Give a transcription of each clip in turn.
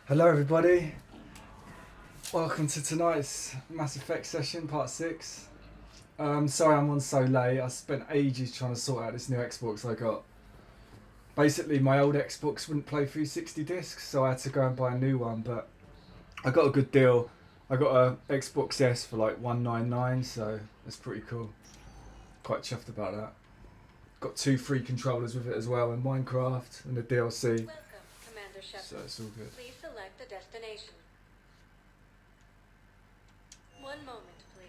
Hello everybody, welcome to tonight's Mass Effect session, part 6. Sorry I'm on so late, I spent ages trying to sort out this new Xbox I got. Basically my old Xbox wouldn't play 360 discs, so I had to go and buy a new one, but I got a good deal. I got a Xbox S for like $199, so that's pretty cool. Quite chuffed about that. Got 2 free controllers with it as well, and Minecraft and the DLC. Welcome, Commander Shepard. So it's all good. Please select the destination. One moment, please.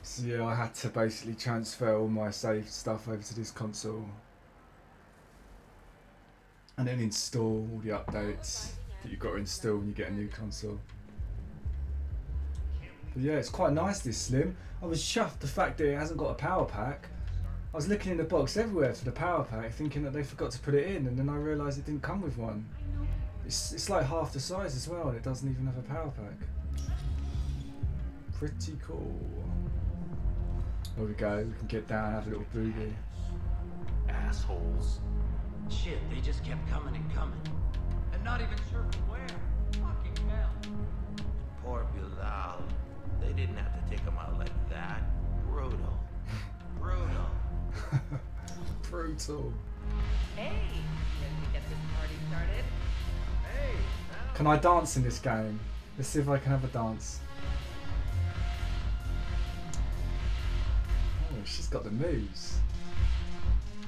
So yeah, I had to basically transfer all my saved stuff over to this console and then install all the updates that you've got to install when you get a new console. But yeah, it's quite nice, this Slim. I was chuffed the fact that it hasn't got a power pack. I was looking in the box everywhere for the power pack, thinking that they forgot to put it in, and then I realised it didn't come with one. It's like half the size as well, and it doesn't even have a power pack. Pretty cool. There we go, we can get down, have a little boogie. Assholes. Shit, they just kept coming and coming. And not even sure from where. Fucking hell. Poor Bilal. They didn't have to take him out like that. Brutal. Brutal. Brutal. Hey, ready to get this party started? Hey, Can I dance in this game? Let's see if I can have a dance. Oh, she's got the moves.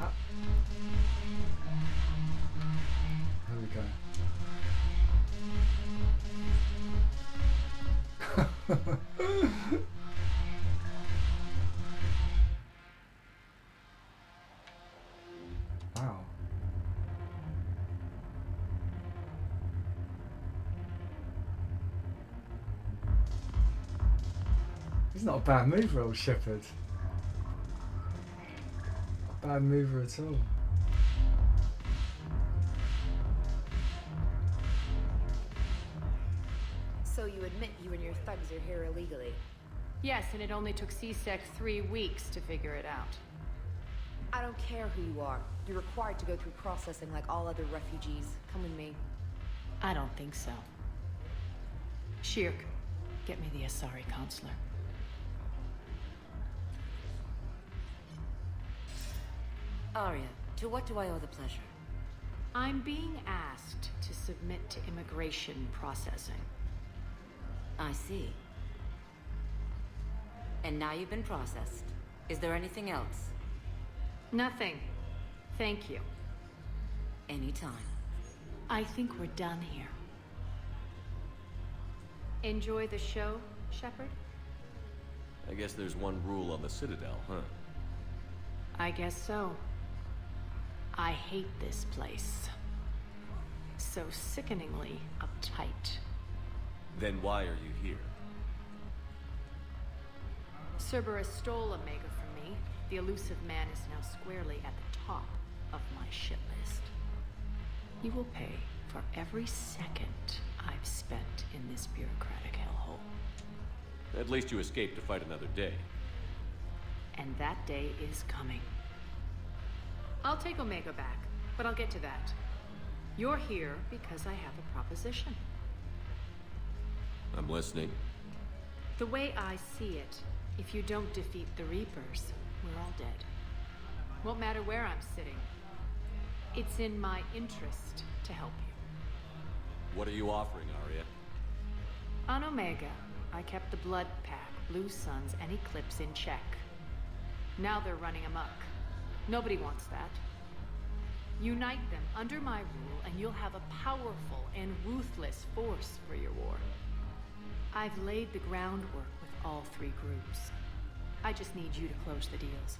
Ah. There we go. Wow. He's not a bad mover, old Shepard. Not a bad mover at all. So you admit you and your thugs are here illegally? Yes, and it only took CSEC 3 weeks to figure it out. I don't care who you are. You're required to go through processing like all other refugees. Come with me. I don't think so. Shirk, get me the Asari counselor. Arya, to what do I owe the pleasure? I'm being asked to submit to immigration processing. I see. And now you've been processed. Is there anything else? Nothing. Thank you. Anytime. I think we're done here. Enjoy the show, Shepard? I guess there's one rule on the Citadel, huh? I guess so. I hate this place. So sickeningly uptight. Then why are you here? Cerberus stole Omega from me. The elusive man is now squarely at the top of my shit list. He will pay for every second I've spent in this bureaucratic hellhole. At least you escaped to fight another day. And that day is coming. I'll take Omega back, but I'll get to that. You're here because I have a proposition. I'm listening. The way I see it, if you don't defeat the Reapers, we're all dead. Won't matter where I'm sitting. It's in my interest to help you. What are you offering, Arya? On Omega, I kept the Blood Pack, Blue Suns, and Eclipse in check. Now they're running amok. Nobody wants that. Unite them under my rule, and you'll have a powerful and ruthless force for your war. I've laid the groundwork with all three groups. I just need you to close the deals.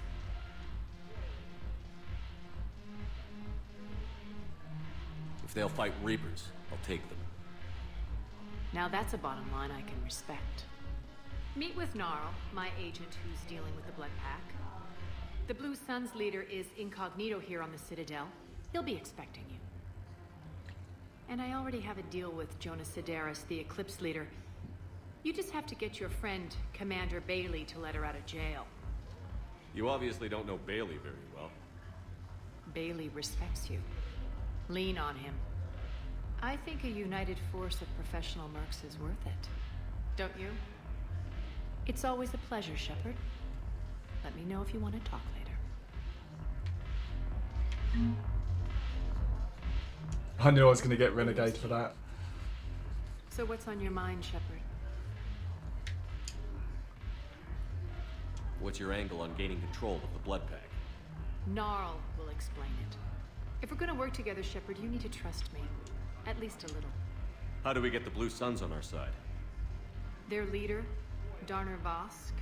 If they'll fight Reapers, I'll take them. Now that's a bottom line I can respect. Meet with Gnarl, my agent who's dealing with the Blood Pack. The Blue Suns leader is incognito here on the Citadel. He'll be expecting you. And I already have a deal with Jonas Sidaris, the Eclipse leader. You just have to get your friend, Commander Bailey, to let her out of jail. You obviously don't know Bailey very well. Bailey respects you. Lean on him. I think a united force of professional mercs is worth it. Don't you? It's always a pleasure, Shepard. Let me know if you want to talk later. I knew I was going to get Renegade for that. So what's on your mind, Shepard? What's your angle on gaining control of the Blood Pack? Gnarl will explain it. If we're gonna work together, Shepard, you need to trust me. At least a little. How do we get the Blue Suns on our side? Their leader, Darner Vosk,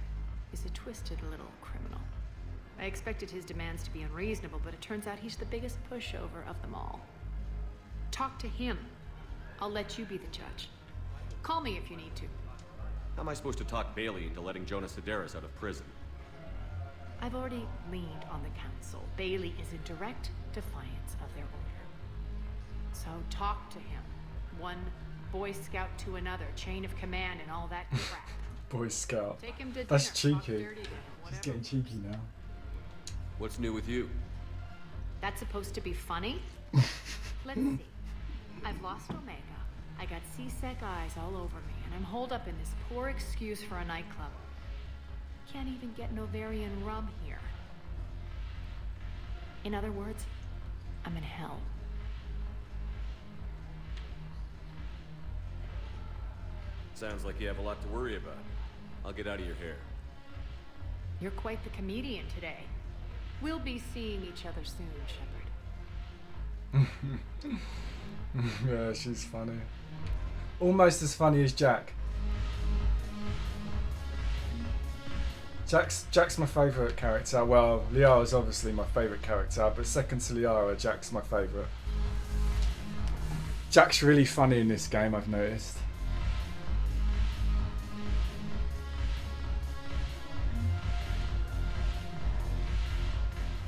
is a twisted little criminal. I expected his demands to be unreasonable, but it turns out he's the biggest pushover of them all. Talk to him. I'll let you be the judge. Call me if you need to. How am I supposed to talk Bailey into letting Jonas Sidaris out of prison? I've already leaned on the council. Bailey is in direct defiance of their order. So talk to him. One Boy Scout to another, chain of command and all that crap. Boy Scout. Take him to That's dinner, talk cheeky. dirty to him, She's whatever. getting cheeky now. What's new with you? That's supposed to be funny? Let's see. I've lost Omega. I got C-Sec eyes all over me, and I'm holed up in this poor excuse for a nightclub. Can't even get Novarian rum here. In other words, I'm in hell. Sounds like you have a lot to worry about. I'll get out of your hair. You're quite the comedian today. We'll be seeing each other soon, Shepard. Yeah, she's funny. Almost as funny as Jack. Jack's my favourite character. Well, Liara's obviously my favourite character, but second to Liara, Jack's my favourite. Jack's really funny in this game, I've noticed.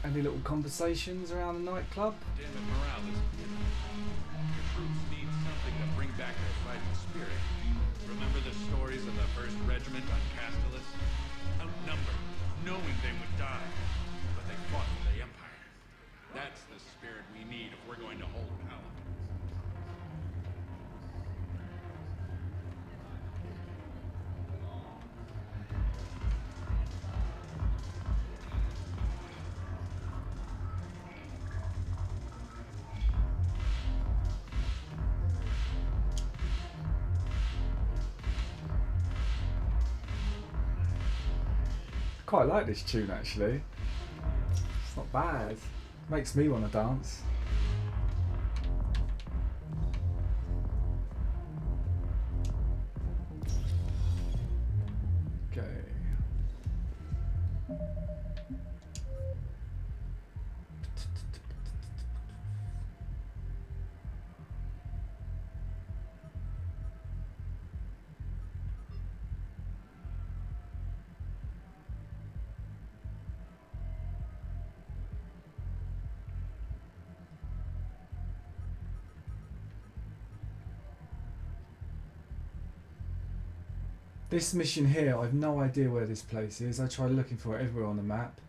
Any little conversations around the nightclub? Damn it, morale is good. Your troops need something to bring back their fighting spirit. Remember the stories of the 1st Regiment on Castellus? Outnumbered, knowing they would die, but they fought for the Empire. That's the spirit we need if we're going to hold Pala. Quite like this tune actually. It's not bad. Makes me want to dance. This mission here, I've no idea where this place is. I tried looking for it everywhere on the map.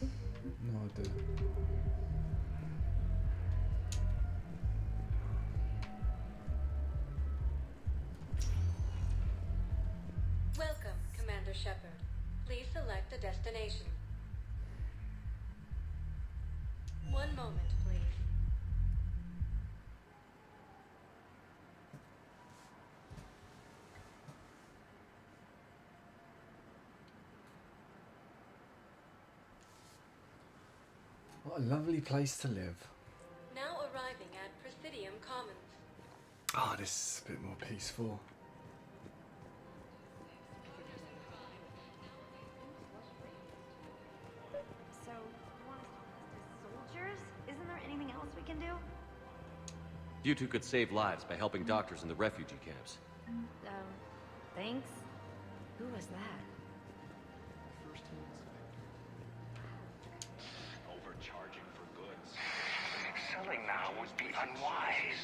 No idea. Welcome, Commander Shepard. Please select a destination. One moment, please. What a lovely place to live. Now arriving at Presidium Commons. Ah, this is a bit more peaceful. So, you want us to enlist as soldiers? Isn't there anything else we can do? You two could save lives by helping doctors in the refugee camps. Thanks? Who was that? Overcharging for goods. Selling now would be unwise.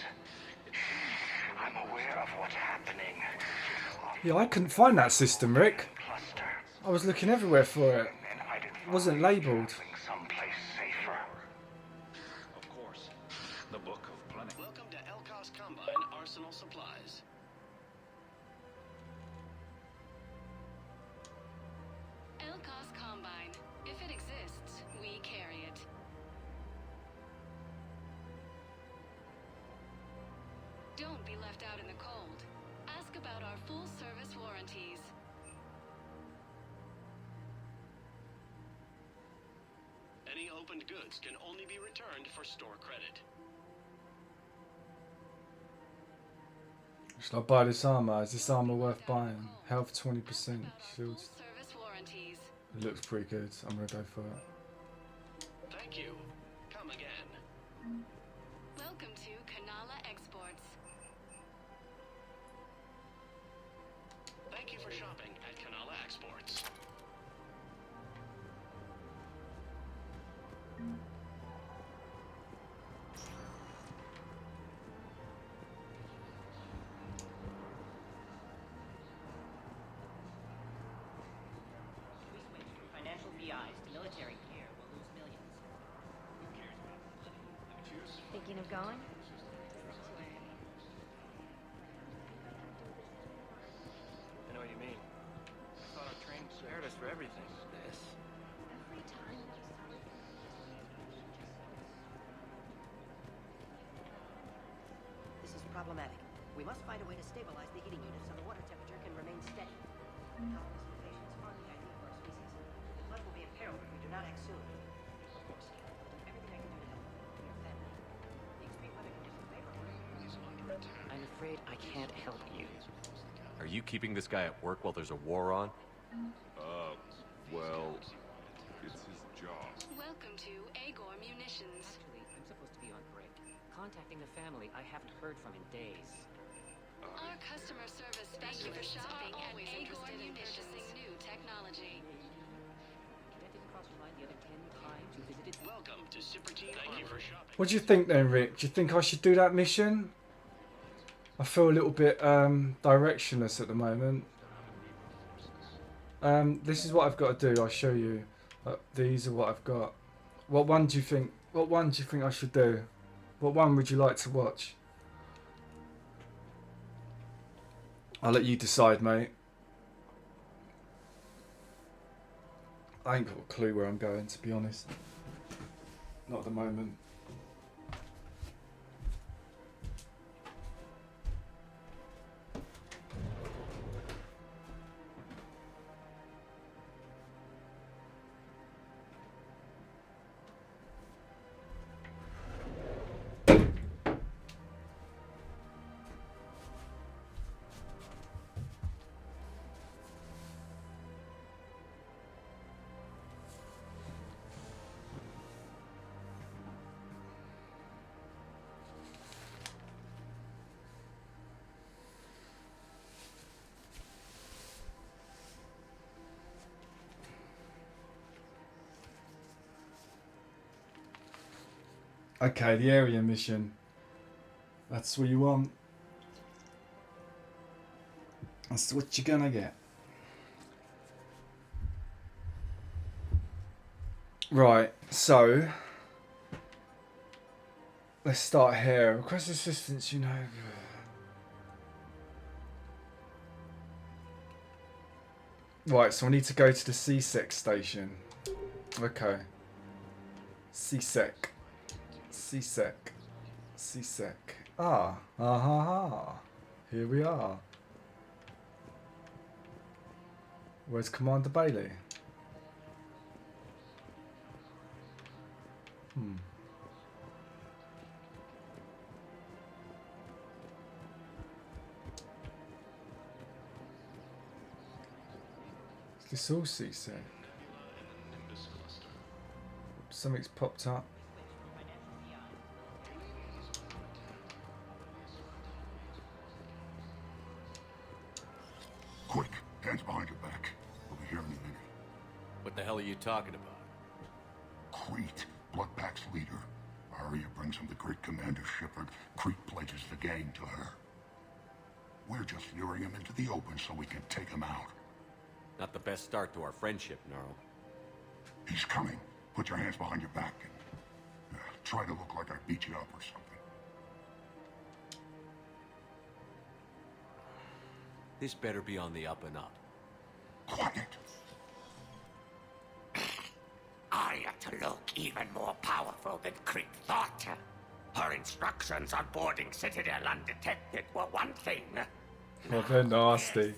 I'm aware of what's happening. Yeah, I couldn't find that system, Rick. Cluster. I was looking everywhere for it. And I'd It wasn't labelled. someplace safer. Of course. The Book of Plenty. Welcome to Elkos Combine Arsenal Supplies. Elkos Combine. If it exists, we carry it. Don't be left out in the cold. Ask about our full-service warranties. Any opened goods can only be returned for store credit. Should I buy this armour? Is this armour worth buying? Health 20%, shields. Full-service warranties. It looks pretty good. I'm gonna go for it. Thank you. Come again. Welcome to Kanala Exports. Thank you for shopping at Kanala Exports. Financial VIs to military gear will lose millions. Thinking of going? I know what you mean. I thought our training prepared us for everything. This? Every time This is problematic. We must find a way to stabilize the heating unit so the water temperature can remain steady. Countless mutations are the ideal for our species. The blood will be imperiled if we do not act soon. Of course. Everything I can do to help you and your family. The extreme weather conditions favor. I'm afraid I can't help you. Are you keeping this guy at work while there's a war on? Well, it's his job. Welcome to Agor Munitions. Actually, I'm supposed to be on break. Contacting the family I haven't heard from in days. Our customer service specialists are always interested in purchasing new technology. That didn't cross your mind the other 10 times you visited. Welcome to Superteam. Thank you for shopping. What do you think then, Rick? Do you think I should do that mission? I feel a little bit directionless at the moment. This is what I've got to do. I'll show you. These are what I've got. What one do you think? What one do you think I should do? What one would you like to watch? I'll let you decide, mate. I ain't got a clue where I'm going, to be honest. Not at the moment. Okay, the area mission. That's what you want. That's what you're gonna get. Right, so let's start here. Request assistance, you know. Right, so I need to go to the CSEC station. Okay. CSEC. CSEC. CSEC. Ah. Here we are. Where's Commander Bailey? Is this all CSEC? Something's popped up. Quick, hands behind your back. We'll be here in a minute. What the hell are you talking about? Crete, Bloodpack's leader. Arya brings him the great Commander Shepard. Crete pledges the gang to her. We're just luring him into the open so we can take him out. Not the best start to our friendship, Gnarl. He's coming. Put your hands behind your back and try to look like I beat you up or something. This better be on the up and up. Quiet. Arya to look even more powerful than Crete thought. Her instructions on boarding Citadel undetected were one thing. Oh, they're nasty.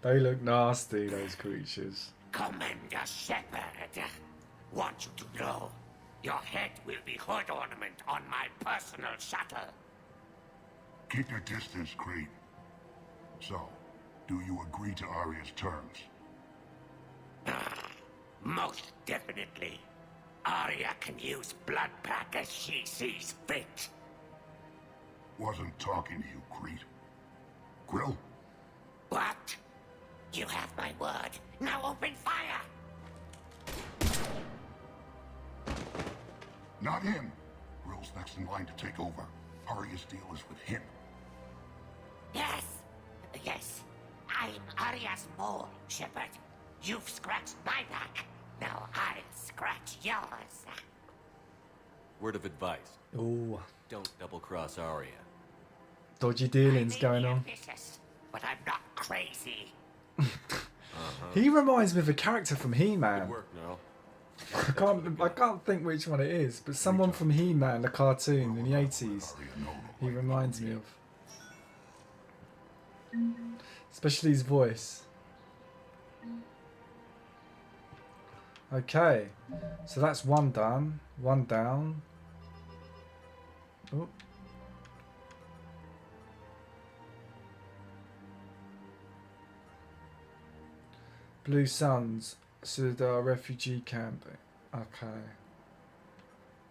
They look nasty, those creatures. Commander Shepard, want you to know, your head will be hood ornament on my personal shuttle. Keep your distance, Crete. So, do you agree to Arya's terms? Most definitely. Arya can use Bloodpack as she sees fit. Wasn't talking to you, Crete. Grill? What? You have my word. Now open fire! Not him. Grill's next in line to take over. Arya's deal is with him. Yes. I'm Arya's mole, Shepard. You've scratched my back. Now I'll scratch yours. Word of advice. Ooh. Don't double-cross Arya. Dodgy dealings going on. Ambitious, but I'm not crazy. He reminds me of a character from He-Man. Good work, Gnarl. I can't think which one it is, but someone from He-Man, the cartoon in the 80s. He reminds me of. Especially his voice. Okay, so that's one done. One down. Oh. Blue Suns, Citadel refugee camp. Okay.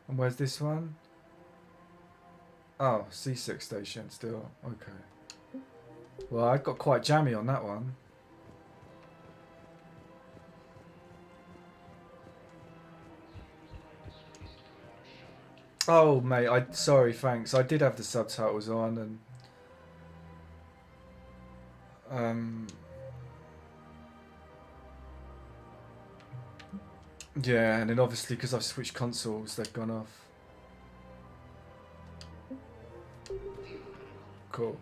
And where's this one? Oh, C6 station still. Okay. Well, I got quite jammy on that one. Oh, mate, sorry, thanks. I did have the subtitles on and yeah, and then obviously because I've switched consoles, they've gone off. Cool.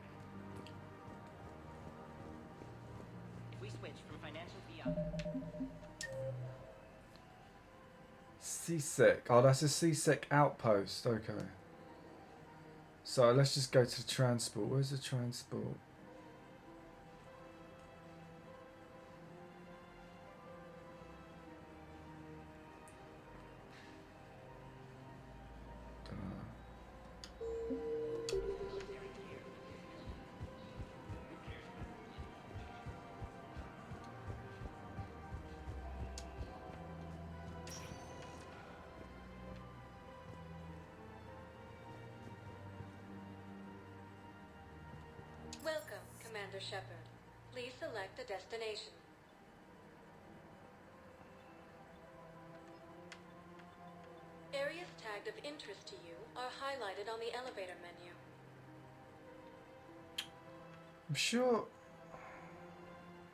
If we switch from financial VR. CSEC. Oh, that's a CSEC outpost. Okay. So let's just go to the transport. Where's the transport? Welcome, Commander Shepard. Please select a destination. Areas tagged of interest to you are highlighted on the elevator menu. I'm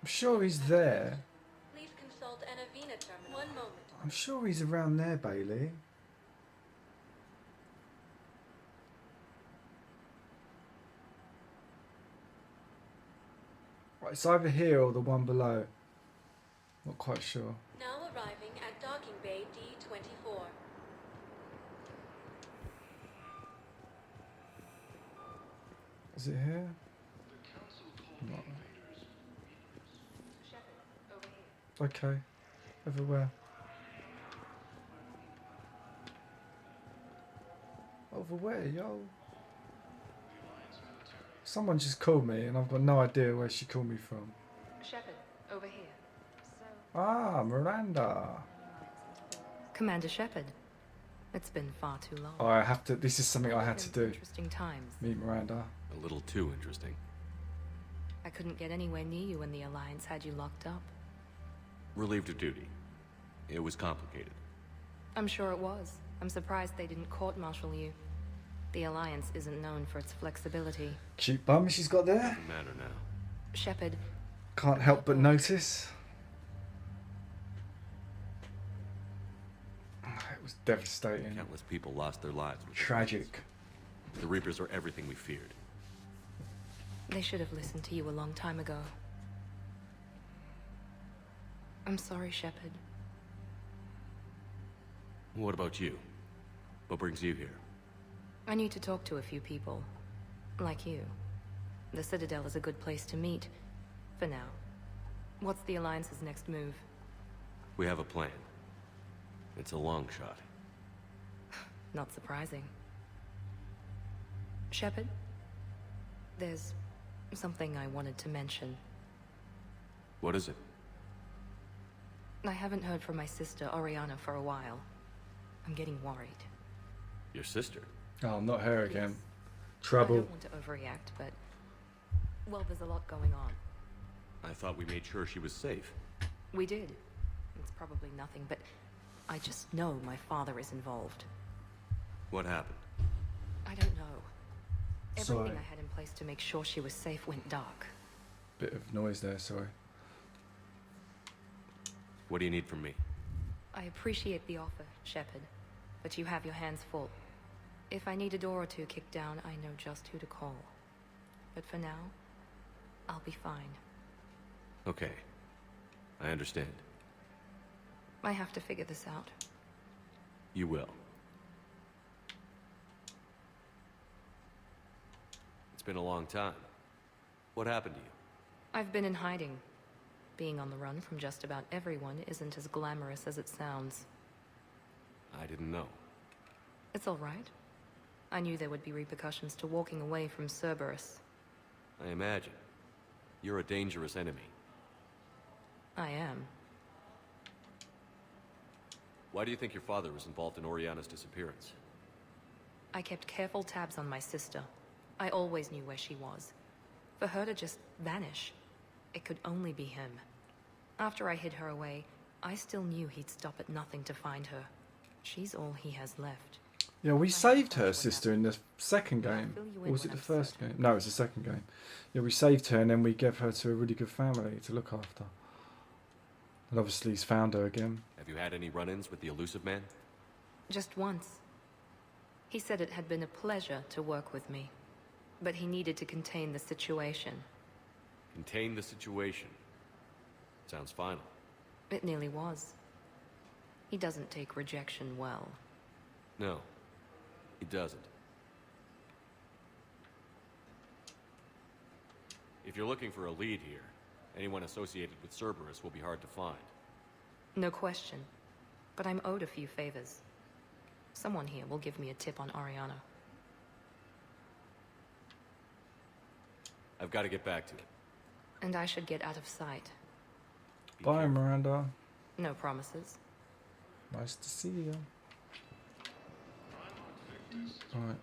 sure he's there. Please consult Anavina terminal. One moment. I'm sure he's around there, Bailey. Right, it's either here or the one below. Not quite sure. Now arriving at docking bay D24. Is it here? No. Okay. Everywhere. Over where, yo? Someone just called me and I've got no idea where she called me from. Shepard, over here. Ah, Miranda. Commander Shepard. It's been far too long. Oh, I have to. This is something I had to do. Interesting times. Meet Miranda. A little too interesting. I couldn't get anywhere near you when the Alliance had you locked up. Relieved of duty. It was complicated. I'm sure it was. I'm surprised they didn't court-martial you. The Alliance isn't known for its flexibility. Cute bum she's got there. Doesn't matter now. Shepard. Can't help but notice. It was devastating. Countless people lost their lives. Tragic. The Reapers are everything we feared. They should have listened to you a long time ago. I'm sorry, Shepard. What about you? What brings you here? I need to talk to a few people. Like you. The Citadel is a good place to meet. For now. What's the Alliance's next move? We have a plan. It's a long shot. Not surprising. Shepard? There's something I wanted to mention. What is it? I haven't heard from my sister, Oriana, for a while. I'm getting worried. Your sister? Oh, not her again. I Trouble. don't want to overreact, but... well, there's a lot going on. I thought we made sure she was safe. We did. It's probably nothing, but... I just know my father is involved. What happened? I don't know. Everything Sorry. I had in place to make sure she was safe went dark. Bit of noise there, sorry. What do you need from me? I appreciate the offer, Shepard, but you have your hands full. If I need a door or two kicked down, I know just who to call. But for now, I'll be fine. Okay. I understand. I have to figure this out. You will. It's been a long time. What happened to you? I've been in hiding. Being on the run from just about everyone isn't as glamorous as it sounds. I didn't know. It's all right. I knew there would be repercussions to walking away from Cerberus. I imagine. You're a dangerous enemy. I am. Why do you think your father was involved in Oriana's disappearance? I kept careful tabs on my sister. I always knew where she was. For her to just vanish, it could only be him. After I hid her away, I still knew he'd stop at nothing to find her. She's all he has left. Yeah, we saved her sister in the second game. Or was it the first game? No, it was the second game. Yeah, we saved her and then we gave her to a really good family to look after. And obviously he's found her again. Have you had any run-ins with the Elusive Man? Just once. He said it had been a pleasure to work with me. But he needed to contain the situation. Contain the situation. Sounds final. It nearly was. He doesn't take rejection well. No, he doesn't. If you're looking for a lead here, anyone associated with Cerberus will be hard to find. No question. But I'm owed a few favors. Someone here will give me a tip on Oriana. I've got to get back to it. And I should get out of sight. Bye, Miranda. No promises. Nice to see you. Alright.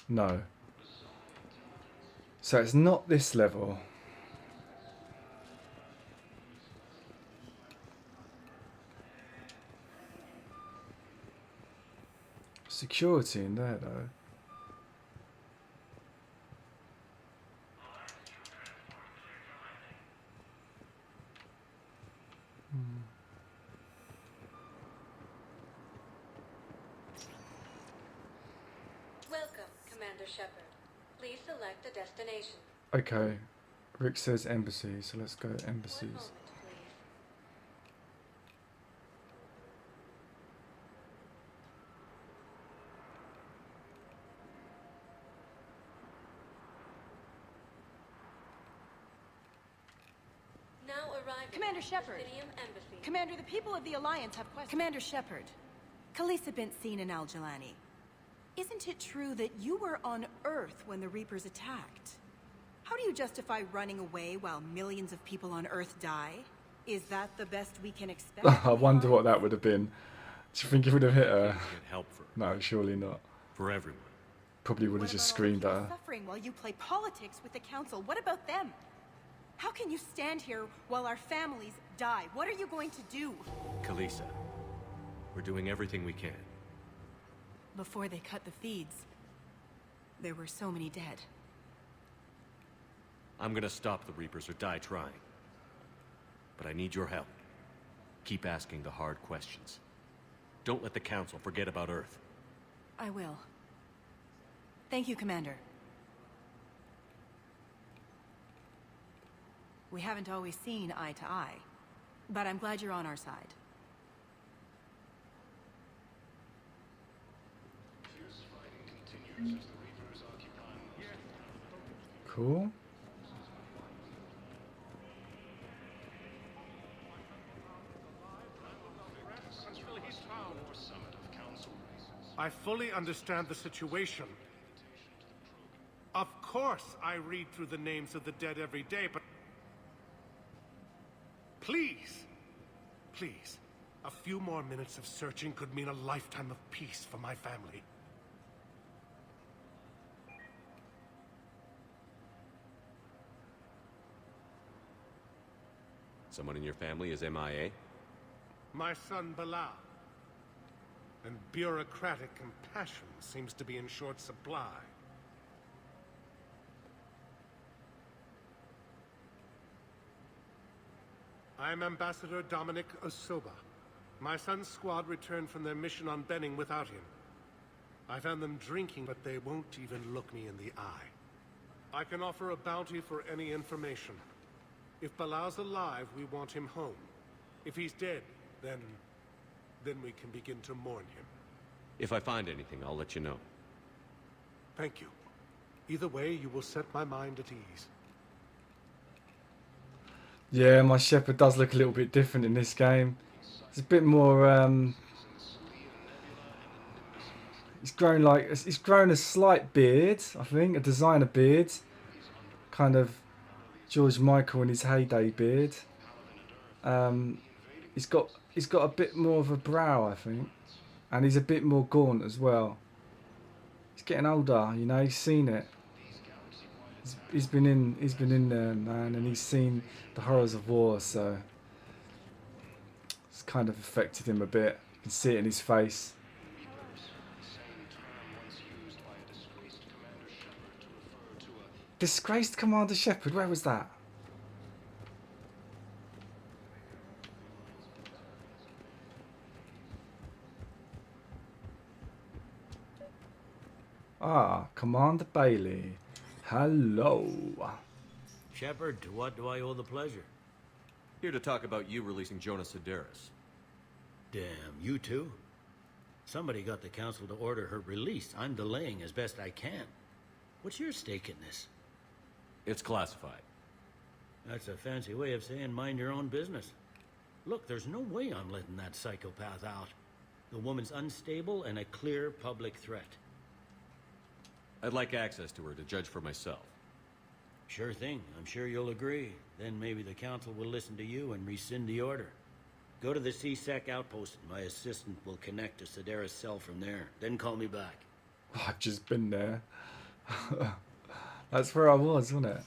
No. So it's not this level. Security in there though. Welcome, Commander Shepard. Please select a destination. Okay. Rick says embassy, so let's go embassies. One moment, please. Now arriving Commander at Shepard. Presidium Embassy. Commander, the people of the Alliance have questions. Commander Shepard, Khaleesa bint Seen and Al Jalani. Isn't it true that you were on Earth when the Reapers attacked? How do you justify running away while millions of people on Earth die? Is that the best we can expect? I wonder what that would have been. Do you think it would have hit her? Get help for No, surely not. for everyone. Probably would have just screamed at her. Suffering while you play politics with the Council. What about them? How can you stand here while our families die? What are you going to do? Khaleesa, we're doing everything we can. Before they cut the feeds, there were so many dead. I'm gonna stop the Reapers or die trying. But I need your help. Keep asking the hard questions. Don't let the Council forget about Earth. I will. Thank you, Commander. We haven't always seen eye to eye, but I'm glad you're on our side. Cool. I fully understand the situation. Of course, I read through the names of the dead every day, but... Please, please, a few more minutes of searching could mean a lifetime of peace for my family. Someone in your family is MIA? My son, Bilal. And bureaucratic compassion seems to be in short supply. I'm Ambassador Dominic Osoba. My son's squad returned from their mission on Benning without him. I found them drinking, but they won't even look me in the eye. I can offer a bounty for any information. If Bilal's alive, we want him home. If he's dead, then we can begin to mourn him. If I find anything, I'll let you know. Thank you. Either way, you will set my mind at ease. Yeah, my Shepherd does look a little bit different in this game. It's a bit more. He's grown a slight beard, I think, a designer beard, kind of George Michael in his heyday beard. He's got a bit more of a brow, I think, and he's a bit more gaunt as well. He's getting older, you know. He's seen it. He's been in there, man, and he's seen the horrors of war, so it's kind of affected him a bit. You can see it in his face. Disgraced Commander Shepard, where was that? Ah, Commander Bailey. Hello. Shepard, to what do I owe the pleasure? Here to talk about you releasing Jonas Sedaris. Damn, you too? Somebody got the council to order her release. I'm delaying as best I can. What's your stake in this? It's classified. That's a fancy way of saying mind your own business. Look, there's no way I'm letting that psychopath out. The woman's unstable and a clear public threat. I'd like access to her to judge for myself. Sure thing. I'm sure you'll agree. Then maybe the council will listen to you and rescind the order. Go to the C-Sec outpost. My assistant will connect to Sedaris' cell from there. Then call me back. I've just been there. That's where I was, wasn't it?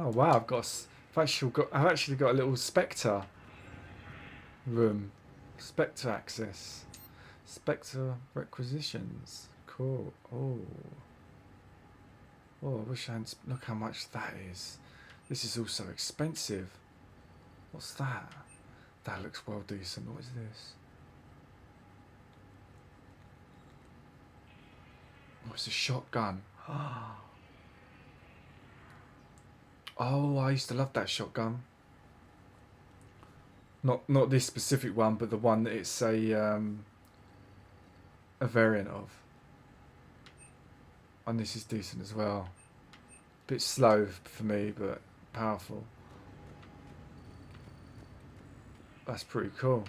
Oh wow, I've actually got a little Spectre room. Spectre access. Spectre requisitions. Cool. Oh. Oh, I wish I hadn't... Look how much that is. This is also expensive. What's that? That looks well decent. What is this? Oh, it's a shotgun. Oh, I used to love that shotgun. Not this specific one, but the one that it's a variant of. And this is decent as well. Bit slow for me, but powerful. That's pretty cool.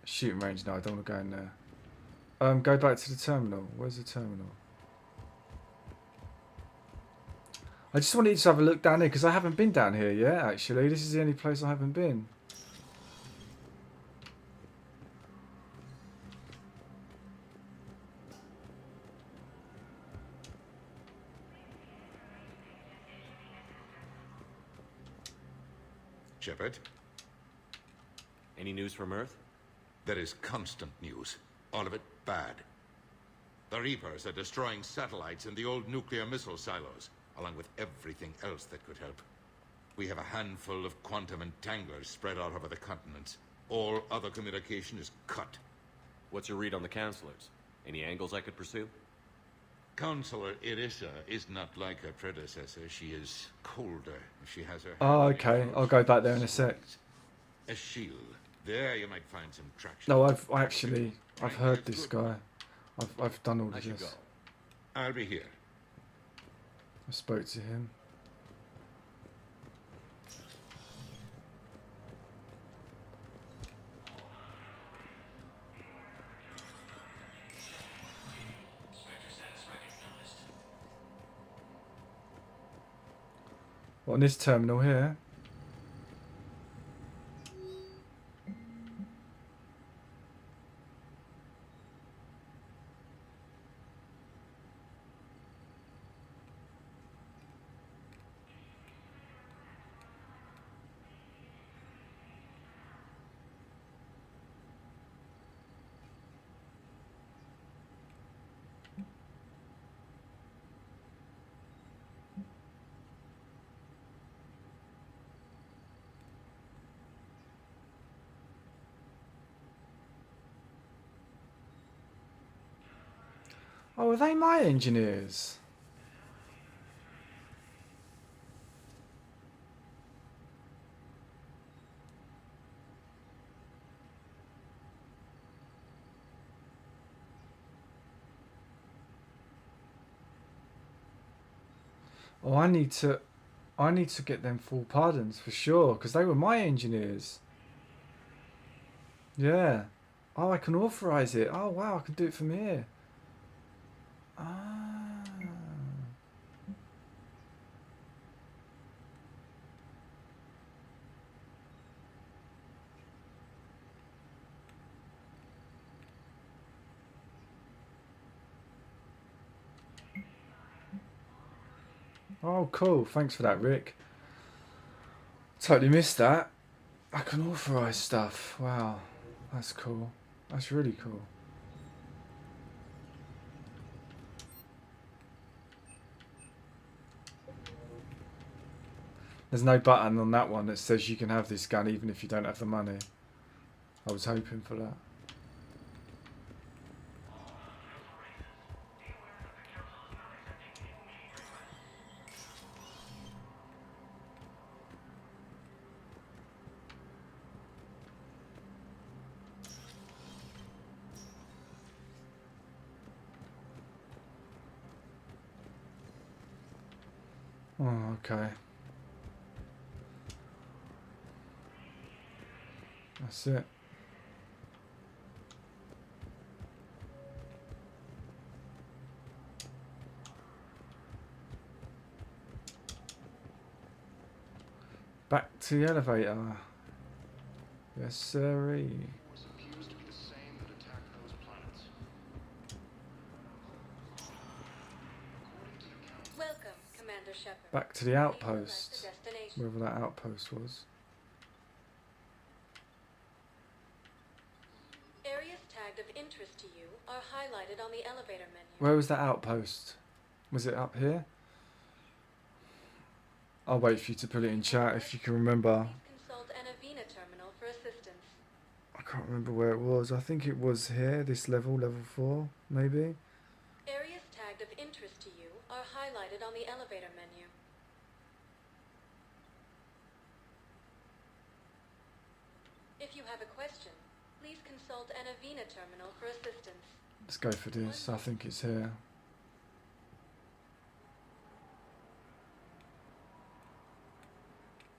Shooting range, no, I don't want to go in there. Go back to the terminal. Where's the terminal? I just wanted to have a look down here because I haven't been down here yet, actually. This is the only place I haven't been. Shepard? Any news from Earth? There is constant news. All of it bad. The Reapers are destroying satellites in the old nuclear missile silos, along with everything else that could help. We have a handful of quantum entanglers spread out over the continents. All other communication is cut. What's your read on the counselors? Any angles I could pursue? Counselor Irissa is not like her predecessor. She is colder. She has her... Oh, okay. I'll go back there in a sec. A shield. There you might find some traction. No, I've heard this guy. I've done all of I should this. go. I'll be here. I spoke to him. On this terminal here. Oh, are they my engineers? Oh, I need to get them full pardons for sure, because they were my engineers. Yeah. Oh, I can authorize it. Oh, wow, I can do it from here. Ah. Oh, cool. Thanks for that, Rick. Totally missed that. I can authorize stuff. Wow. That's cool. That's really cool. There's no button on that one that says you can have this gun even if you don't have the money. I was hoping for that. Oh, okay. That's it. Back to the elevator. Yes, sirree. Commander Shepard. Back to the Please outpost. select the destination. Wherever that outpost was. Areas tagged of interest to you are highlighted on the elevator menu. Where was that outpost? Was it up here? I'll wait for you to put it in chat if you can remember. Consult Anavina terminal for assistance. I can't remember where it was. I think it was here, this level, level 4, maybe. Areas tagged of interest to you are highlighted on the elevator menu. If you have a question, please consult Anavina terminal for assistance. Let's go for this. I think it's here.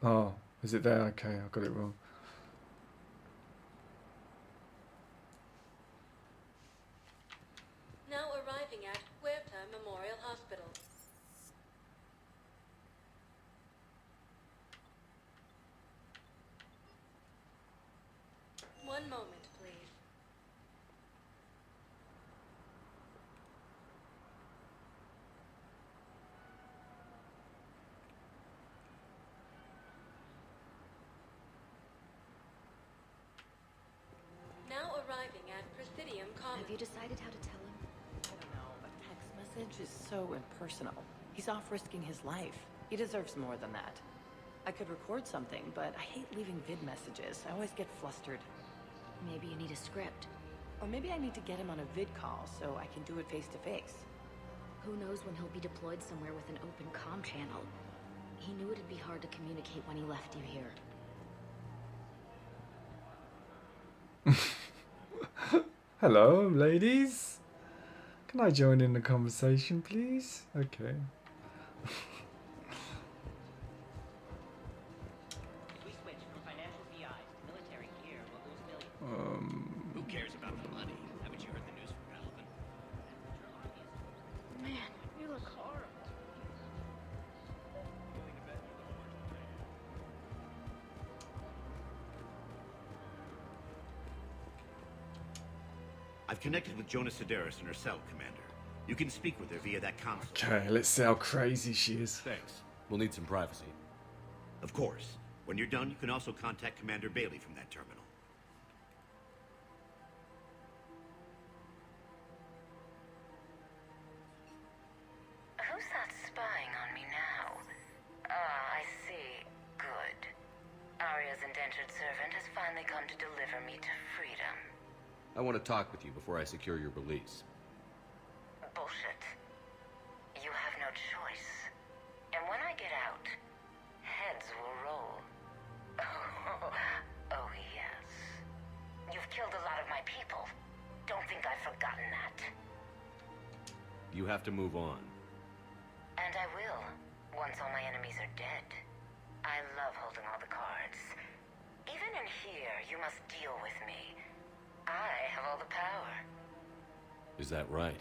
Oh, is it there? Okay, I got it wrong. Now arriving at Huerta Memorial Hospital. One moment, please. Now arriving at Presidium Commons. Have you decided how to tell him? I don't know. A text message is so impersonal. He's off risking his life. He deserves more than that. I could record something, but I hate leaving vid messages. I always get flustered. Maybe you need a script. Or maybe I need to get him on a vid call so I can do it face to face. Who knows when he'll be deployed somewhere with an open comm channel. He knew it'd be hard to communicate when he left you here. Hello, ladies. Can I join in the conversation, please? Okay. If we switch from financial VIs to military gear, we'll lose millions. Who cares about the money? Haven't you heard the news from Relevant? Man, you look horrible. I've connected with Jonah Sedaris in her cell, Commander. You can speak with her via that console. Okay, let's see how crazy she is. Thanks. We'll need some privacy. Of course. When you're done, you can also contact Commander Bailey from that terminal. Who's that spying on me now? Ah, I see. Good. Arya's indentured servant has finally come to deliver me to freedom. I want to talk with you before I secure your release. Bullshit. You have no choice. And when I get out, heads will roll. Oh, yes. You've killed a lot of my people. Don't think I've forgotten that. You have to move on. And I will, once all my enemies are dead. I love holding all the cards. Even in here, you must deal with me. I have all the power. Is that right?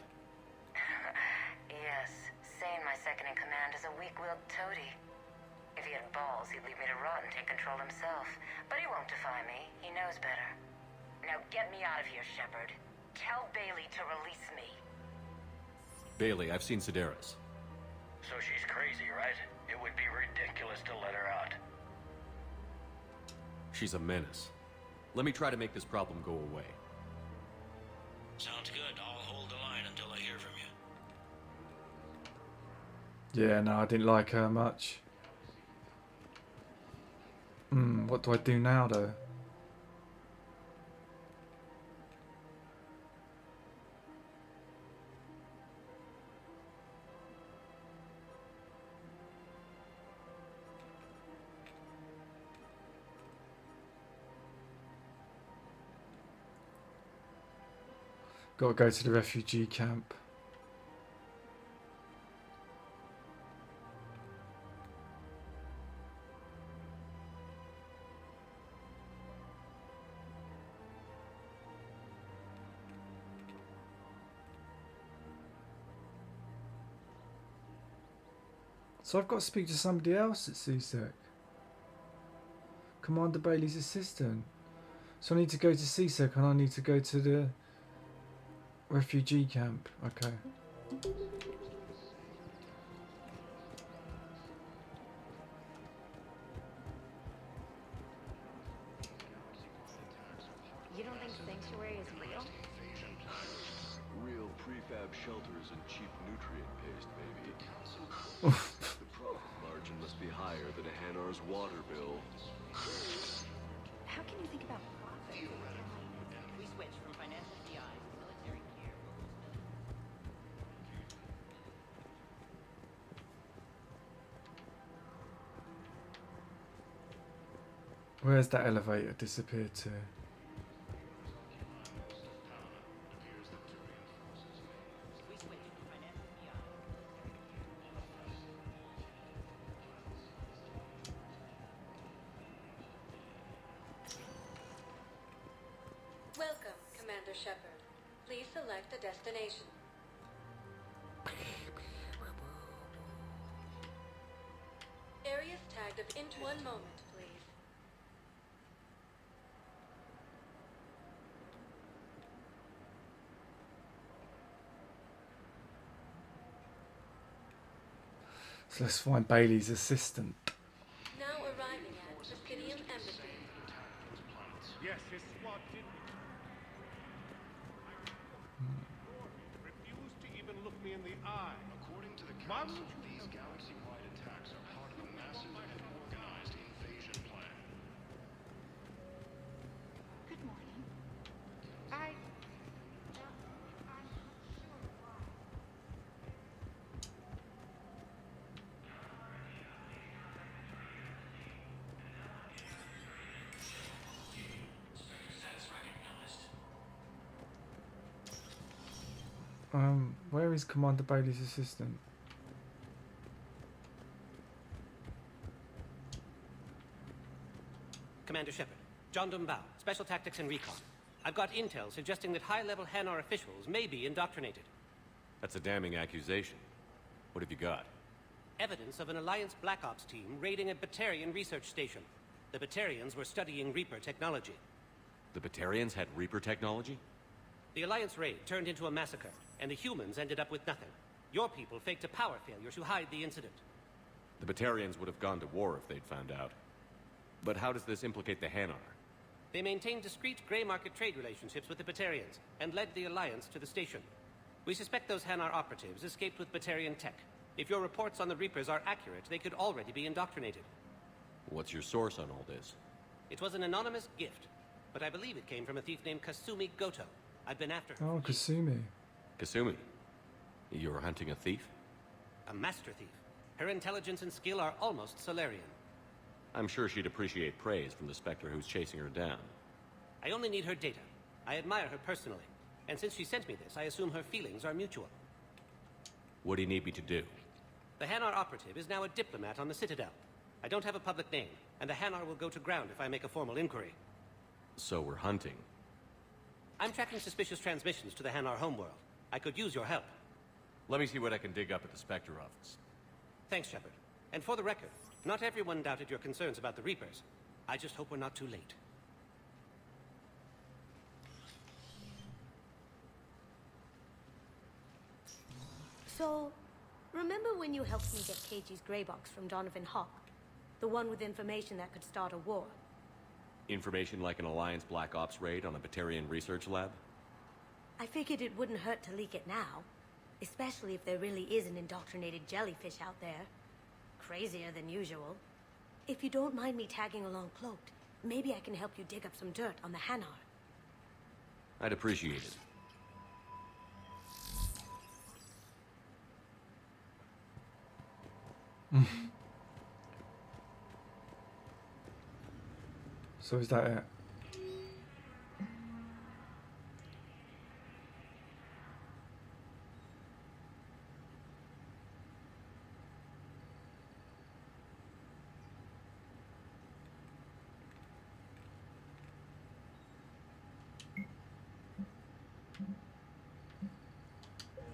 Yes, Sane, my second-in-command, is a weak-willed toady. If he had balls, he'd leave me to rot and take control himself. But he won't defy me. He knows better. Now get me out of here, Shepard. Tell Bailey to release me. Bailey, I've seen Sedaris. So she's crazy, right? It would be ridiculous to let her out. She's a menace. Let me try to make this problem go away. Sounds good. I'll hold the line until I hear from you. Yeah, no, I didn't like her much. What do I do now, though? Gotta go to the refugee camp. So I've got to speak to somebody else at CSEC. Commander Bailey's assistant. So I need to go to CSEC and I need to go to the refugee camp. Okay. this sanctuary is real? Real prefab shelters and cheap nutrient paste, baby. The profit margin must be higher than a Hanar's water bill. How can you think about profit? We switched from financial PI to military gear. Where's that elevator disappeared to? Welcome, Commander Shepard. Please select a destination. Areas tagged of in 1 moment, please. So let's find Bailey's assistant. Now arriving at Presidium Embassy. Yes, his squad did. Refused to even look me in the eye. According to the Council, these galaxy-wide attacks are part of a massive and organized invasion plan. Good morning. I'm not sure why. Where is Commander Bailey's assistant? Commander Shepard, John Dumbao, Special Tactics and Recon. I've got intel suggesting that high-level Hanar officials may be indoctrinated. That's a damning accusation. What have you got? Evidence of an Alliance Black Ops team raiding a Batarian research station. The Batarians were studying Reaper technology. The Batarians had Reaper technology? The Alliance raid turned into a massacre, and the humans ended up with nothing. Your people faked a power failure to hide the incident. The Batarians would have gone to war if they'd found out. But how does this implicate the Hanar? They maintained discreet gray market trade relationships with the Batarians, and led the Alliance to the station. We suspect those Hanar operatives escaped with Batarian tech. If your reports on the Reapers are accurate, they could already be indoctrinated. What's your source on all this? It was an anonymous gift, but I believe it came from a thief named Kasumi Goto. I've been after her. Oh, Kasumi. Kasumi? You're hunting a thief? A master thief. Her intelligence and skill are almost Solarian. I'm sure she'd appreciate praise from the Spectre who's chasing her down. I only need her data. I admire her personally. And since she sent me this, I assume her feelings are mutual. What do you need me to do? The Hanar operative is now a diplomat on the Citadel. I don't have a public name, and the Hanar will go to ground if I make a formal inquiry. So we're hunting. I'm tracking suspicious transmissions to the Hanar homeworld. I could use your help. Let me see what I can dig up at the Spectre office. Thanks, Shepard. And for the record, not everyone doubted your concerns about the Reapers. I just hope we're not too late. So, remember when you helped me get KG's grey box from Donovan Hawk? The one with information that could start a war? Information like an Alliance Black Ops raid on a Batarian research lab? I figured it wouldn't hurt to leak it now. Especially if there really is an indoctrinated jellyfish out there. Crazier than usual. If you don't mind me tagging along cloaked, maybe I can help you dig up some dirt on the Hanar. I'd appreciate it. So is that it?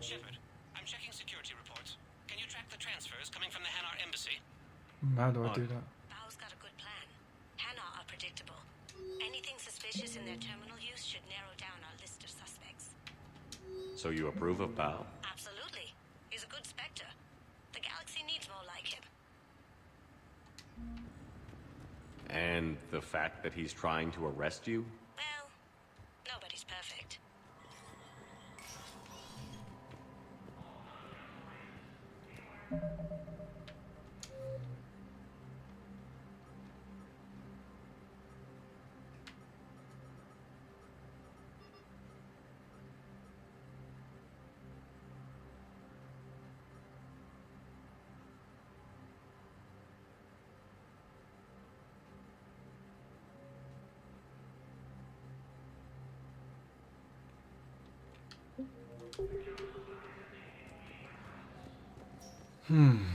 Shepard, I'm checking security reports. Can you track the transfers coming from the Hanar embassy? How do I do that? Bao's got a good plan. Hanar are predictable. Anything suspicious in their terminal use should narrow down our list of suspects. So you approve of Bao? Absolutely. He's a good Spectre. The galaxy needs more like him. And the fact that he's trying to arrest you? Well, no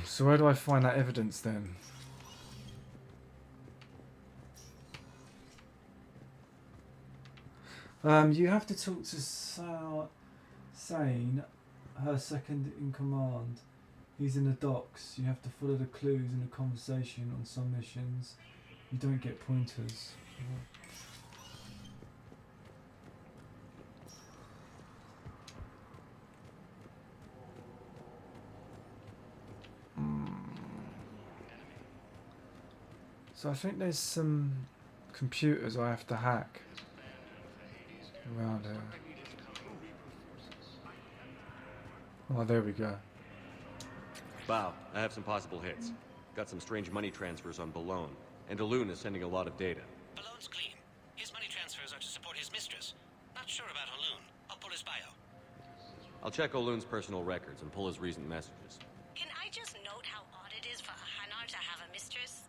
So where do I find that evidence then? You have to talk to Sane, her second in command. He's in the docks. You have to follow the clues in the conversation on some missions. You don't get pointers. So I think there's some computers I have to hack around here. Oh, there we go. Bow, I have some possible hits. Got some strange money transfers on Balone, and Elune is sending a lot of data. Balone's clean. His money transfers are to support his mistress. Not sure about Elune. I'll pull his bio. I'll check Olune's personal records and pull his recent messages. Can I just note how odd it is for a Hanar to have a mistress?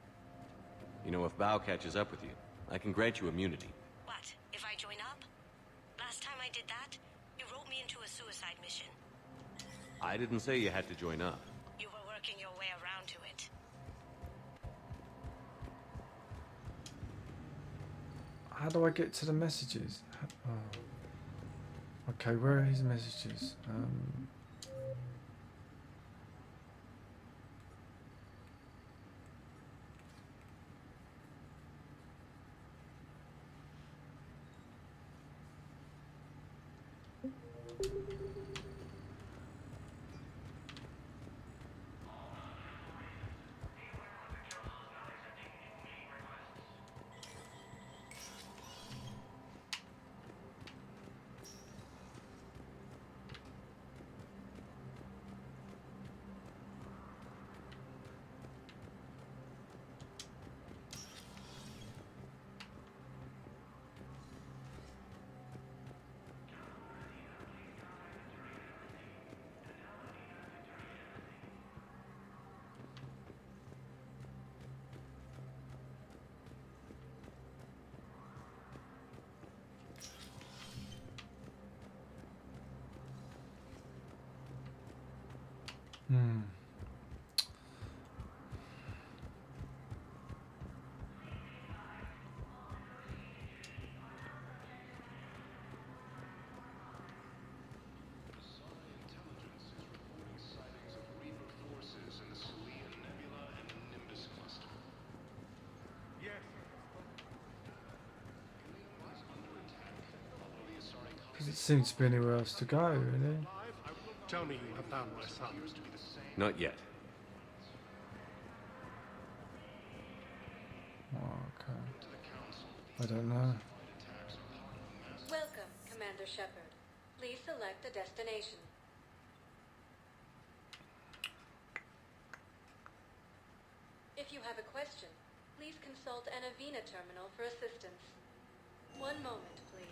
You know, if Bow catches up with you, I can grant you immunity. What, if I join up? Last time I did that, you wrote me into a suicide mission. I didn't say you had to join up. You were working your way around to it. How do I get to the messages? Oh. Okay, where are his messages? Doesn't seem to be anywhere else to go, really. Tell me you have found my son. Not yet. Okay. I don't know. Welcome, Commander Shepard. Please select a destination. If you have a question, please consult an Avina terminal for assistance. One moment, please.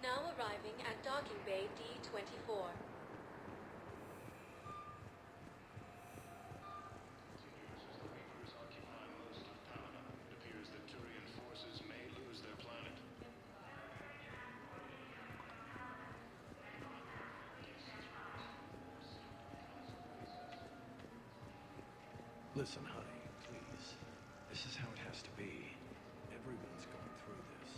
Now arriving at Docking Bay D-24. Listen, honey, please. This is how it has to be. Everyone's going through this.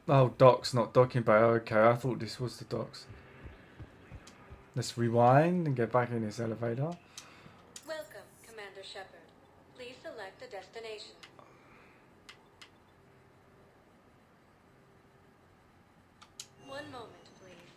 Oh, docks, not docking bay. Okay, I thought this was the docks. Let's rewind and get back in this elevator. Welcome, Commander Shepard. Please select a destination. One moment, please.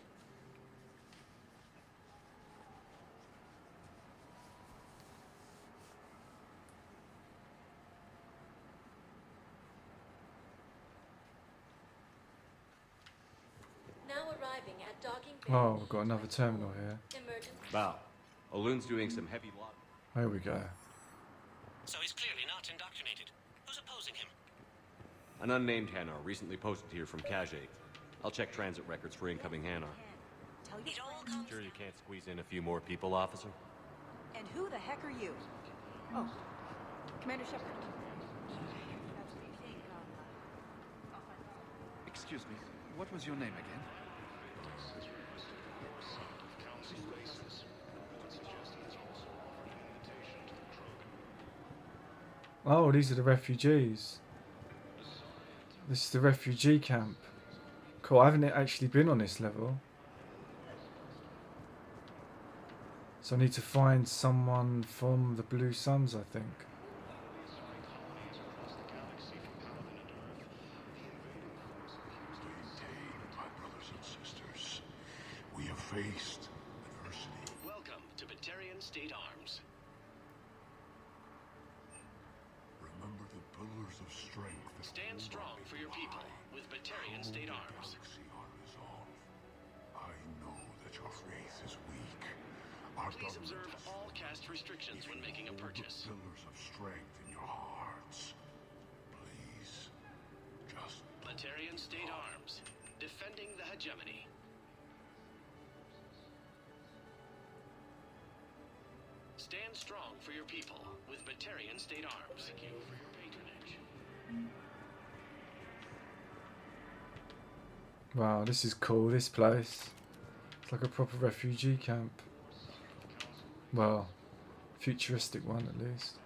arriving at docking bay. Oh, we've got another terminal here. Emergency. Val, Aloon's doing some heavy lock. There we go. So he's clearly not indoctrinated. Who's opposing him? An unnamed Hanar recently posted here from Kajay. I'll check transit records for incoming Hanar. It all comes. Sure you can't squeeze in a few more people, officer? And who the heck are you? Oh, Commander Shepard. Excuse me, what was your name again? Oh, these are the refugees. This is the refugee camp. Cool, I haven't actually been on this level. So I need to find someone from the Blue Suns, I think. My brothers and sisters, we have faced adversity. Welcome to Batarian State Arms. Remember the pillars of strength that Stand strong for your people with Batarian State Arms. galaxy are resolved. I know that your faith is weak. Our Please government observe is all caste restrictions when making a hold purchase. the pillars of strength in your hearts. Please, just Batarian State Arms. Defending the hegemony. Stand strong for your people with Batarian State Arms. Thank you for your patronage. Wow, this is cool, this place. It's like a proper refugee camp. Well, futuristic one at least.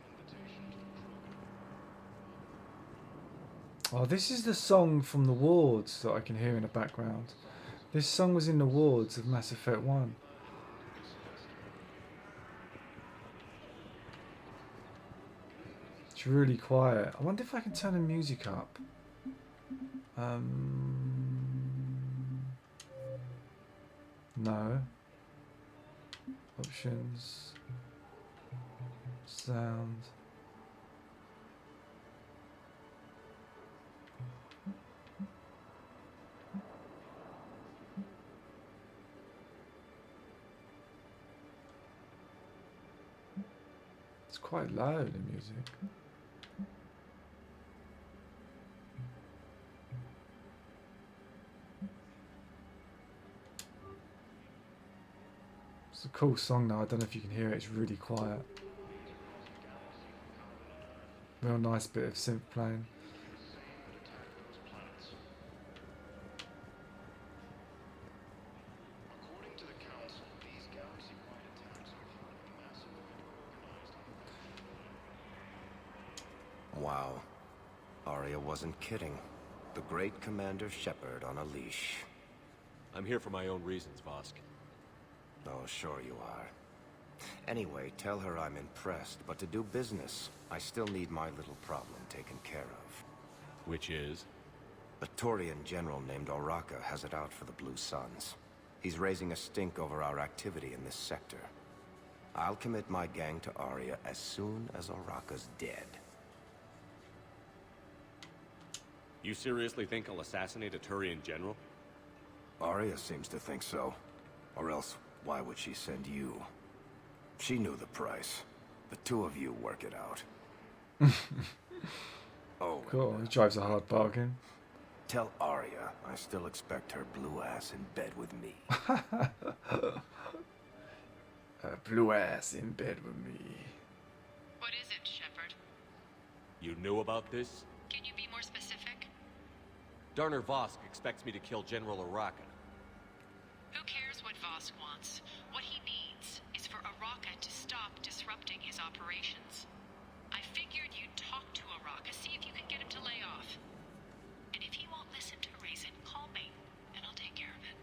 Oh, this is the song from the wards that I can hear in the background. This song was in the wards of Mass Effect 1. It's really quiet. I wonder if I can turn the music up. No. Options. Sound. It's quite loud, the music. It's a cool song though, I don't know if you can hear it, it's really quiet. Real nice bit of synth playing. According to the Council, these galaxy-wide attacks are part of a massive organized. Wow. Arya wasn't kidding. The great Commander Shepard on a leash. I'm here for my own reasons, Vosk. Oh, sure you are. Anyway, tell her I'm impressed, but to do business, I still need my little problem taken care of. Which is? A Turian general named Oraka has it out for the Blue Suns. He's raising a stink over our activity in this sector. I'll commit my gang to Arya as soon as Oraka's dead. You seriously think I'll assassinate a Turian general? Arya seems to think so. Or else, why would she send you? She knew the price. The two of you work it out. Oh, Cool, he drives a hard bargain. Tell Arya I still expect her blue ass in bed with me. Blue ass in bed with me. What is it, Shepard? You knew about this? Can you be more specific? Darner Vosk expects me to kill General Oraka. Who cares what Vosk wants? What he needs is for Oraka to stop disrupting his operations. I figured you'd talk to Oraka, see if you can get him to lay off. And if he won't listen to reason, call me, and I'll take care of it.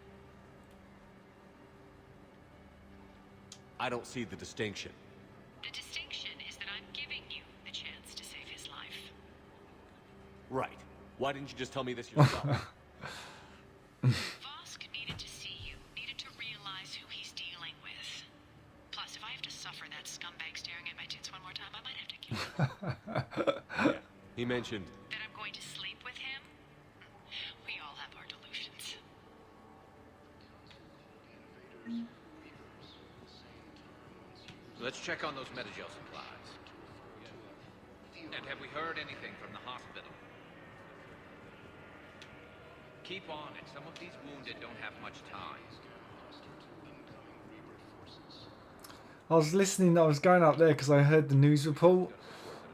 I don't see the distinction. The distinction is that I'm giving you the chance to save his life. Right. Why didn't you just tell me this yourself? Vosk needed to see you, needed to realize who he's dealing with. Plus, if I have to suffer that scumbag staring at my tits one more time, I might have to kill him. Yeah. He mentioned... That I'm going to sleep with him? We all have our delusions. Let's check on those Metagel supplies. And have we heard anything from the hospital? Keep on it. Some of these wounded don't have much time. I was listening, I was going up there because I heard the news report,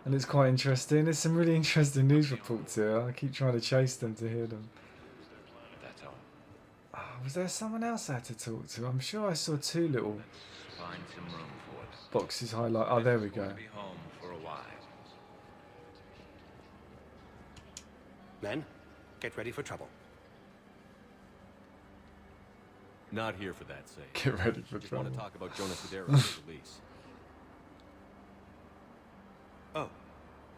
and it's quite interesting. There's some really interesting news reports here. I keep trying to chase them to hear them. That's all. Oh, was there someone else I had to talk to? I'm sure I saw two little Find some room for us. boxes highlight. Oh, there we go. Be home for a while. Men, get ready for trouble. Not here for that sake. Get ready for Just trouble. want to talk about Jonas Sederos' release. Oh,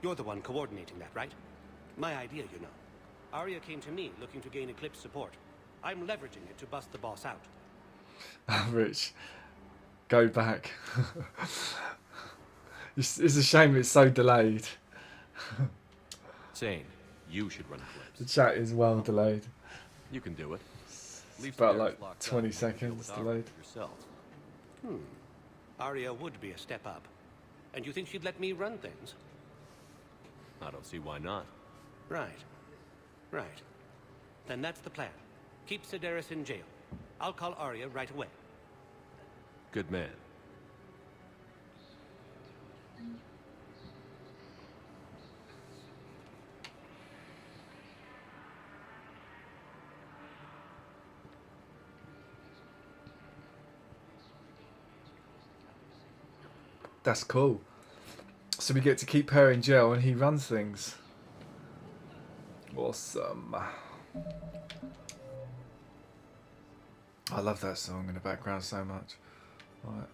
you're the one coordinating that, right? My idea, you know. Arya came to me looking to gain Eclipse support. I'm leveraging it to bust the boss out. Rich, go back. It's a shame it's so delayed. Sane, you should run Eclipse. The chat is well delayed. You can do it. Leave About Sederos like locked up 20 and you can deal seconds with Arya delayed. yourself. Arya would be a step up. And you think she'd let me run things? I don't see why not. Right. Right. Then that's the plan. Keep Sederos in jail. I'll call Arya right away. Good man. That's cool. So we get to keep her in jail and he runs things. Awesome. I love that song in the background so much. Right.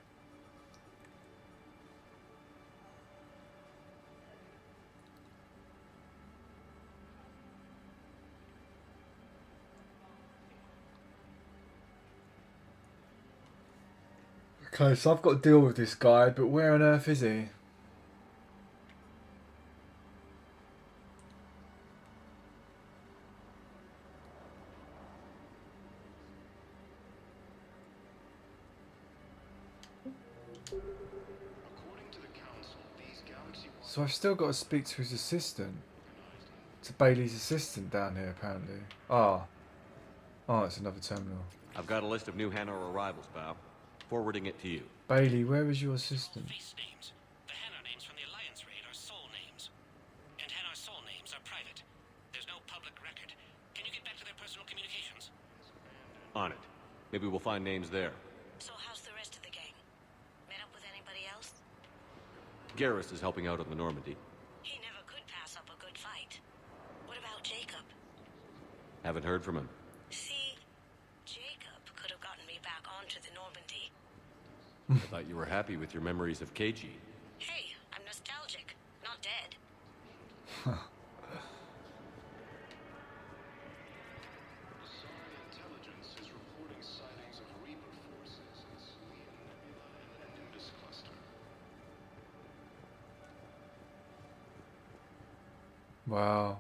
Okay, so I've got to deal with this guy, but where on earth is he? So I've still got to speak to his assistant. To Bailey's assistant down here, apparently. Oh, it's another terminal. I've got a list of new Hanar arrivals, pal. Forwarding it to you. Bailey, where is your assistant? Face names. The Hanar names from the Alliance raid are soul names. And Hanar soul names are private. There's no public record. Can you get back to their personal communications? On it. Maybe we'll find names there. So how's the rest of the gang? Met up with anybody else? Garrus is helping out on the Normandy. He never could pass up a good fight. What about Jacob? Haven't heard from him. See, Jacob could have gotten me back onto the Normandy. I thought you were happy with your memories of KG. Hey, I'm nostalgic, not dead. Intelligence is reporting sightings of Reaper forces in Selene Nebula and Nudis Cluster. Wow.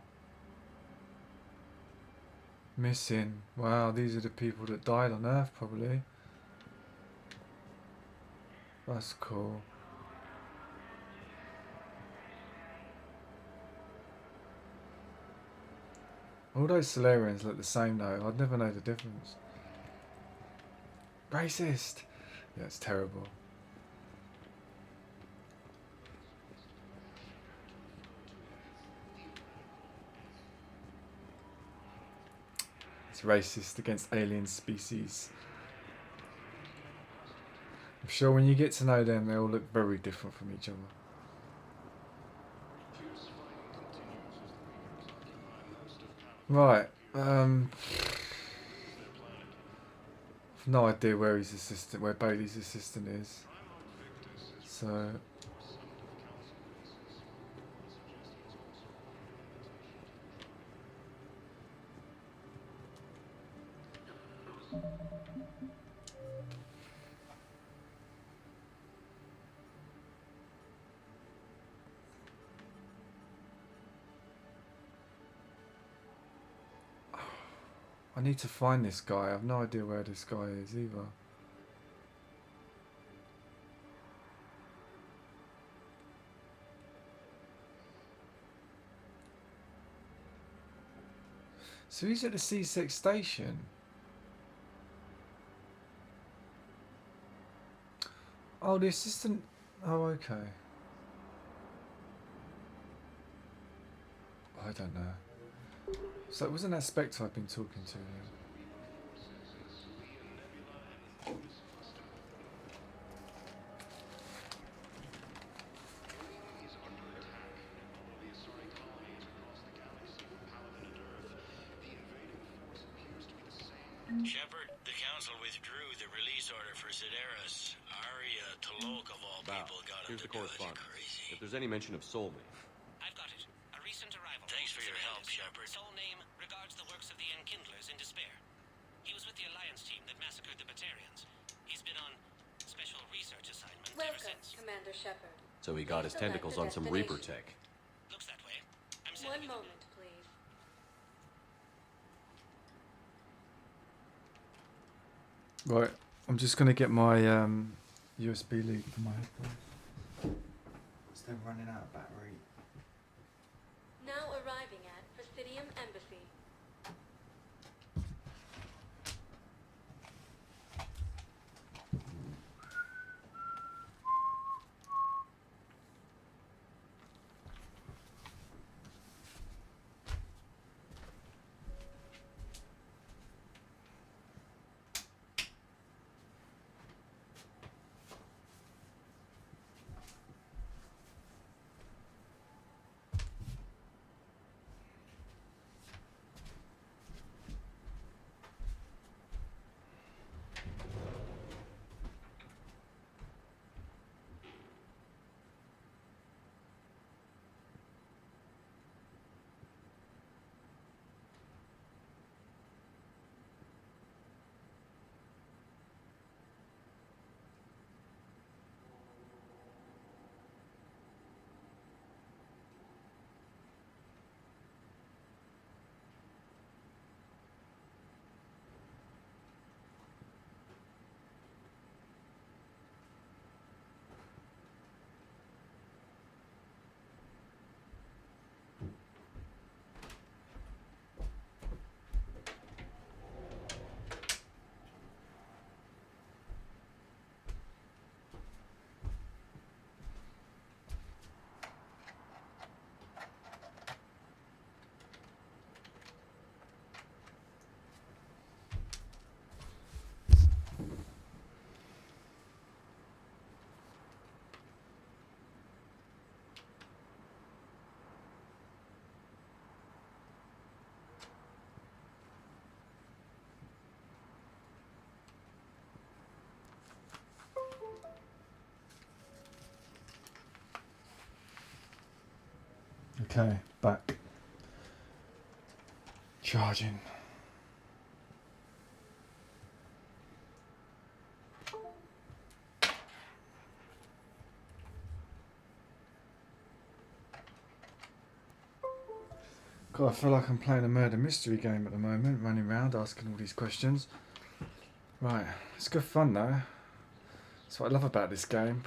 Missing. Wow, these are the people that died on Earth, probably. That's cool. All those Solarians look the same though. I'd never know the difference. Racist! Yeah, it's terrible. It's racist against alien species. I'm sure when you get to know them, they all look very different from each other. Right. I've no idea where his assistant, where Bailey's assistant is. So. I need to find this guy. I have no idea where this guy is either. So he's at the C6 station. Oh, the assistant. Oh, okay. I don't know. So wasn't that Spectre I've been talking to? Shepard, the Council withdrew the release order for Sedaris. Arya T'Loak, of all people, got him Here's to the do it. correspondence. Crazy. If there's any mention of Soulmate. I've got it. A recent arrival. Thanks for your help, Shepard. Soul name regards the works of the Enkindlers in despair. He was with the Alliance team that massacred the Batarians. He's been on special research assignments ever Welcome, since. Commander Shepard. So he got his Select tentacles the on some Reaper destination. tech. Looks that way. I'm One sending it. moment, please. Right, I'm just gonna get my USB lead for my headphones. They're running out of battery. Now arriving at Presidium Embassy. Okay, back. Charging. God, I feel like I'm playing a murder mystery game at the moment, running around asking all these questions. Right, it's good fun though. That's what I love about this game.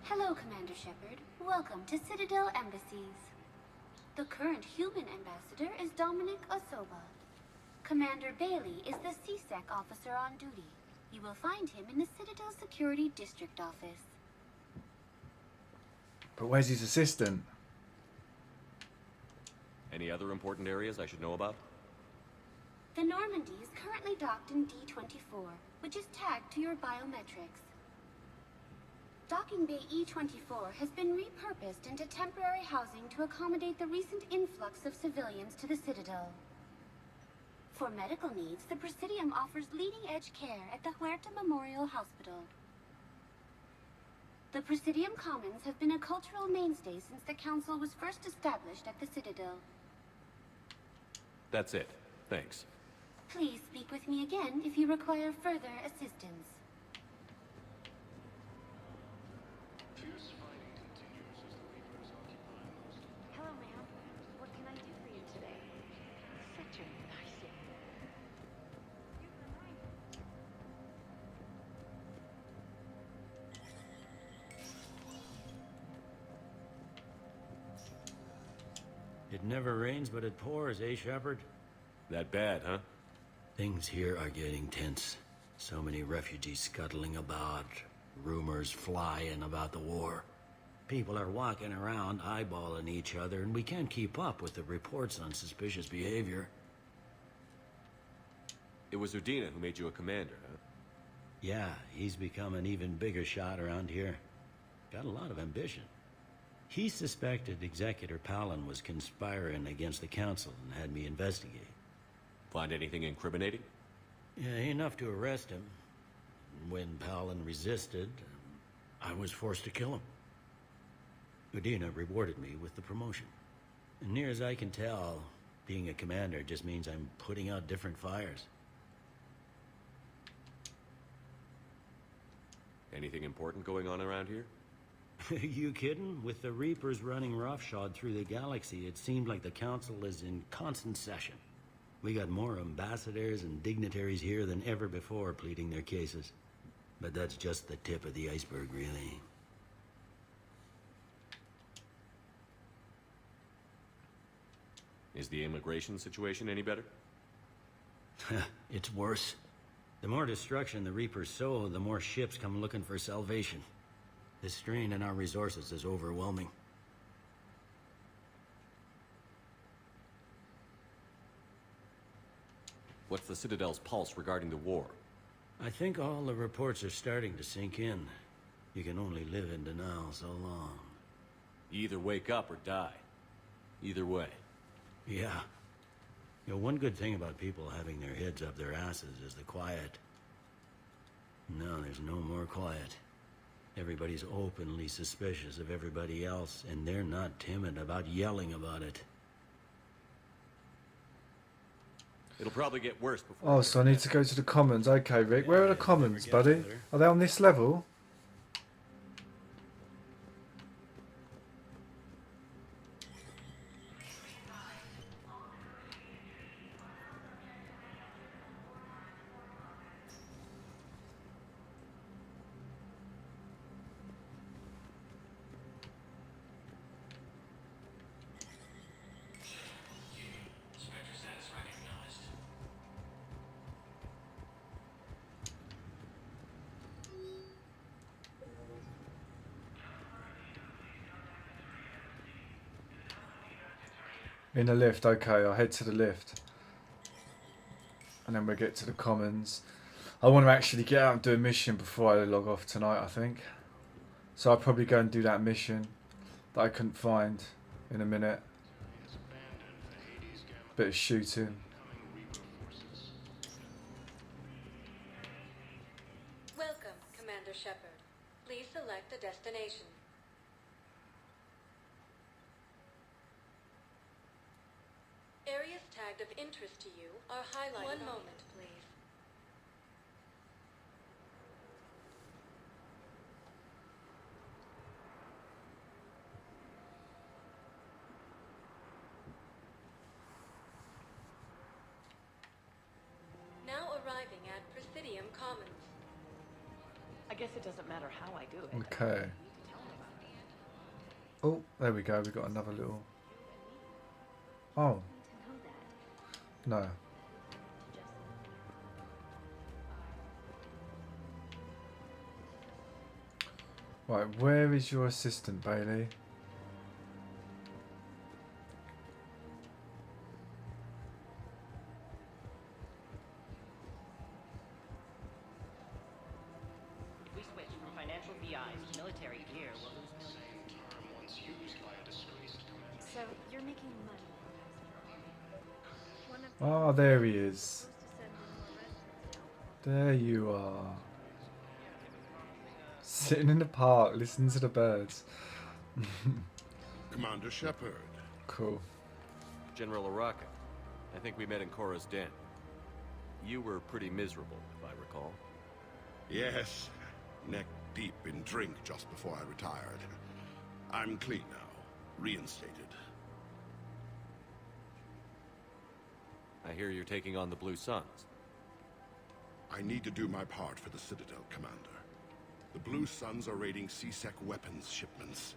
Hello, Commander Shepard. Welcome to Citadel Embassies. The current human ambassador is Dominic Osoba. Commander Bailey is the CSEC officer on duty. You will find him in the Citadel Security District office. But where's his assistant? Any other important areas I should know about? The Normandy is currently docked in D-24, which is tagged to your biometrics. Docking Bay E-24 has been repurposed into temporary housing to accommodate the recent influx of civilians to the Citadel. For medical needs, the Presidium offers leading-edge care at the Huerta Memorial Hospital. The Presidium Commons have been a cultural mainstay since the Council was first established at the Citadel. That's it. Thanks. Please speak with me again if you require further assistance. Hello, ma'am. What can I do for you today? Such a nice young man. It never rains, but it pours, eh, Shepard? That bad, huh? Things here are getting tense. So many refugees scuttling about, rumors flying about the war. People are walking around eyeballing each other, and we can't keep up with the reports on suspicious behavior. It was Udina who made you a commander, huh? Yeah, he's become an even bigger shot around here. Got a lot of ambition. He suspected Executor Palin was conspiring against the Council and had me investigate. Find anything incriminating? Yeah, enough to arrest him. When Palin resisted, I was forced to kill him. Udina rewarded me with the promotion. And near as I can tell, being a commander just means I'm putting out different fires. Anything important going on around here? You kidding? With the Reapers running roughshod through the galaxy, it seemed like the Council is in constant session. We got more ambassadors and dignitaries here than ever before pleading their cases. But that's just the tip of the iceberg, really. Is the immigration situation any better? It's worse. The more destruction the Reapers sow, the more ships come looking for salvation. The strain on our resources is overwhelming. What's the Citadel's pulse regarding the war? I think all the reports are starting to sink in. You can only live in denial so long. You either wake up or die. Either way. Yeah. You know, one good thing about people having their heads up their asses is the quiet. No, there's no more quiet. Everybody's openly suspicious of everybody else, and they're not timid about yelling about it. It'll probably get worse before... Oh, so I need to go to the commons. Okay, Rick. Where are the commons, buddy? Are they on this level? In the lift, okay, I'll head to the lift. And then we'll get to the commons. I want to actually get out and do a mission before I log off tonight, I think. So I'll probably go and do that mission that I couldn't find in a minute. Bit of shooting. Welcome, Commander Shepard. Please select a destination. Areas tagged of interest to you are highlighted. One moment, please. Now arriving at Presidium Commons. I guess it doesn't matter how I do it. Okay. Oh, there we go. We got another little... Oh. No. Right, where is your assistant, Bailey? If we switch from financial VIs to military gear, we'll lose millions. So, you're making money. Oh, there he is. There you are. Sitting in the park, listening to the birds. Commander Shepard. Cool. General Araka. I think we met in Korra's den. You were pretty miserable, if I recall. Yes. Neck deep in drink just before I retired. I'm clean now. Reinstated. I hear you're taking on the Blue Suns. I need to do my part for the Citadel, Commander. The Blue Suns are raiding C-Sec weapons shipments.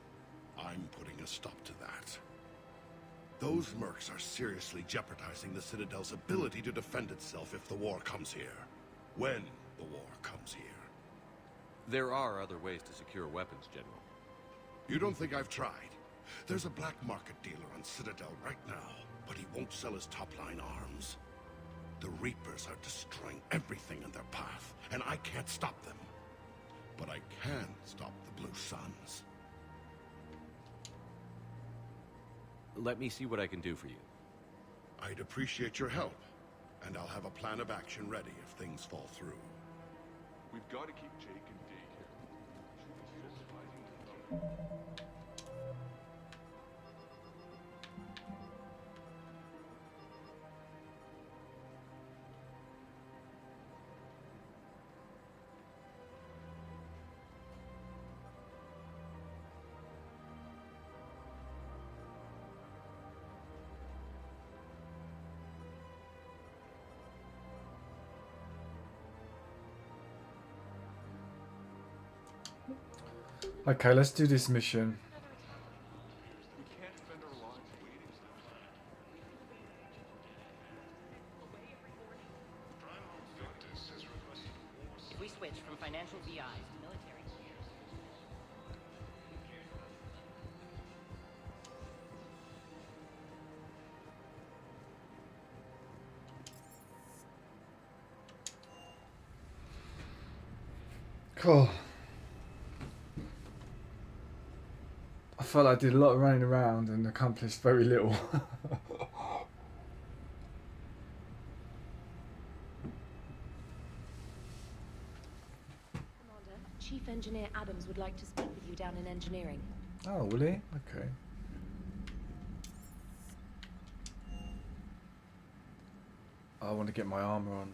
I'm putting a stop to that. Those mercs are seriously jeopardizing the Citadel's ability to defend itself if the war comes here. When the war comes here. There are other ways to secure weapons, General. You don't think I've tried? There's a black market dealer on Citadel right now, but he won't sell his top-line arms. The Reapers are destroying everything in their path, and I can't stop them. But I can stop the Blue Suns. Let me see what I can do for you. I'd appreciate your help, and I'll have a plan of action ready if things fall through. We've got to keep Jake in daycare. Should be fist fighting tomorrow. Okay, let's do this mission. We can't spend our lives waiting. If we switch from financial VIs to military gears. Cool. I felt like I did a lot of running around and accomplished very little. Commander, Chief Engineer Adams would like to speak with you down in engineering. Oh, will he? Okay. I want to get my armor on.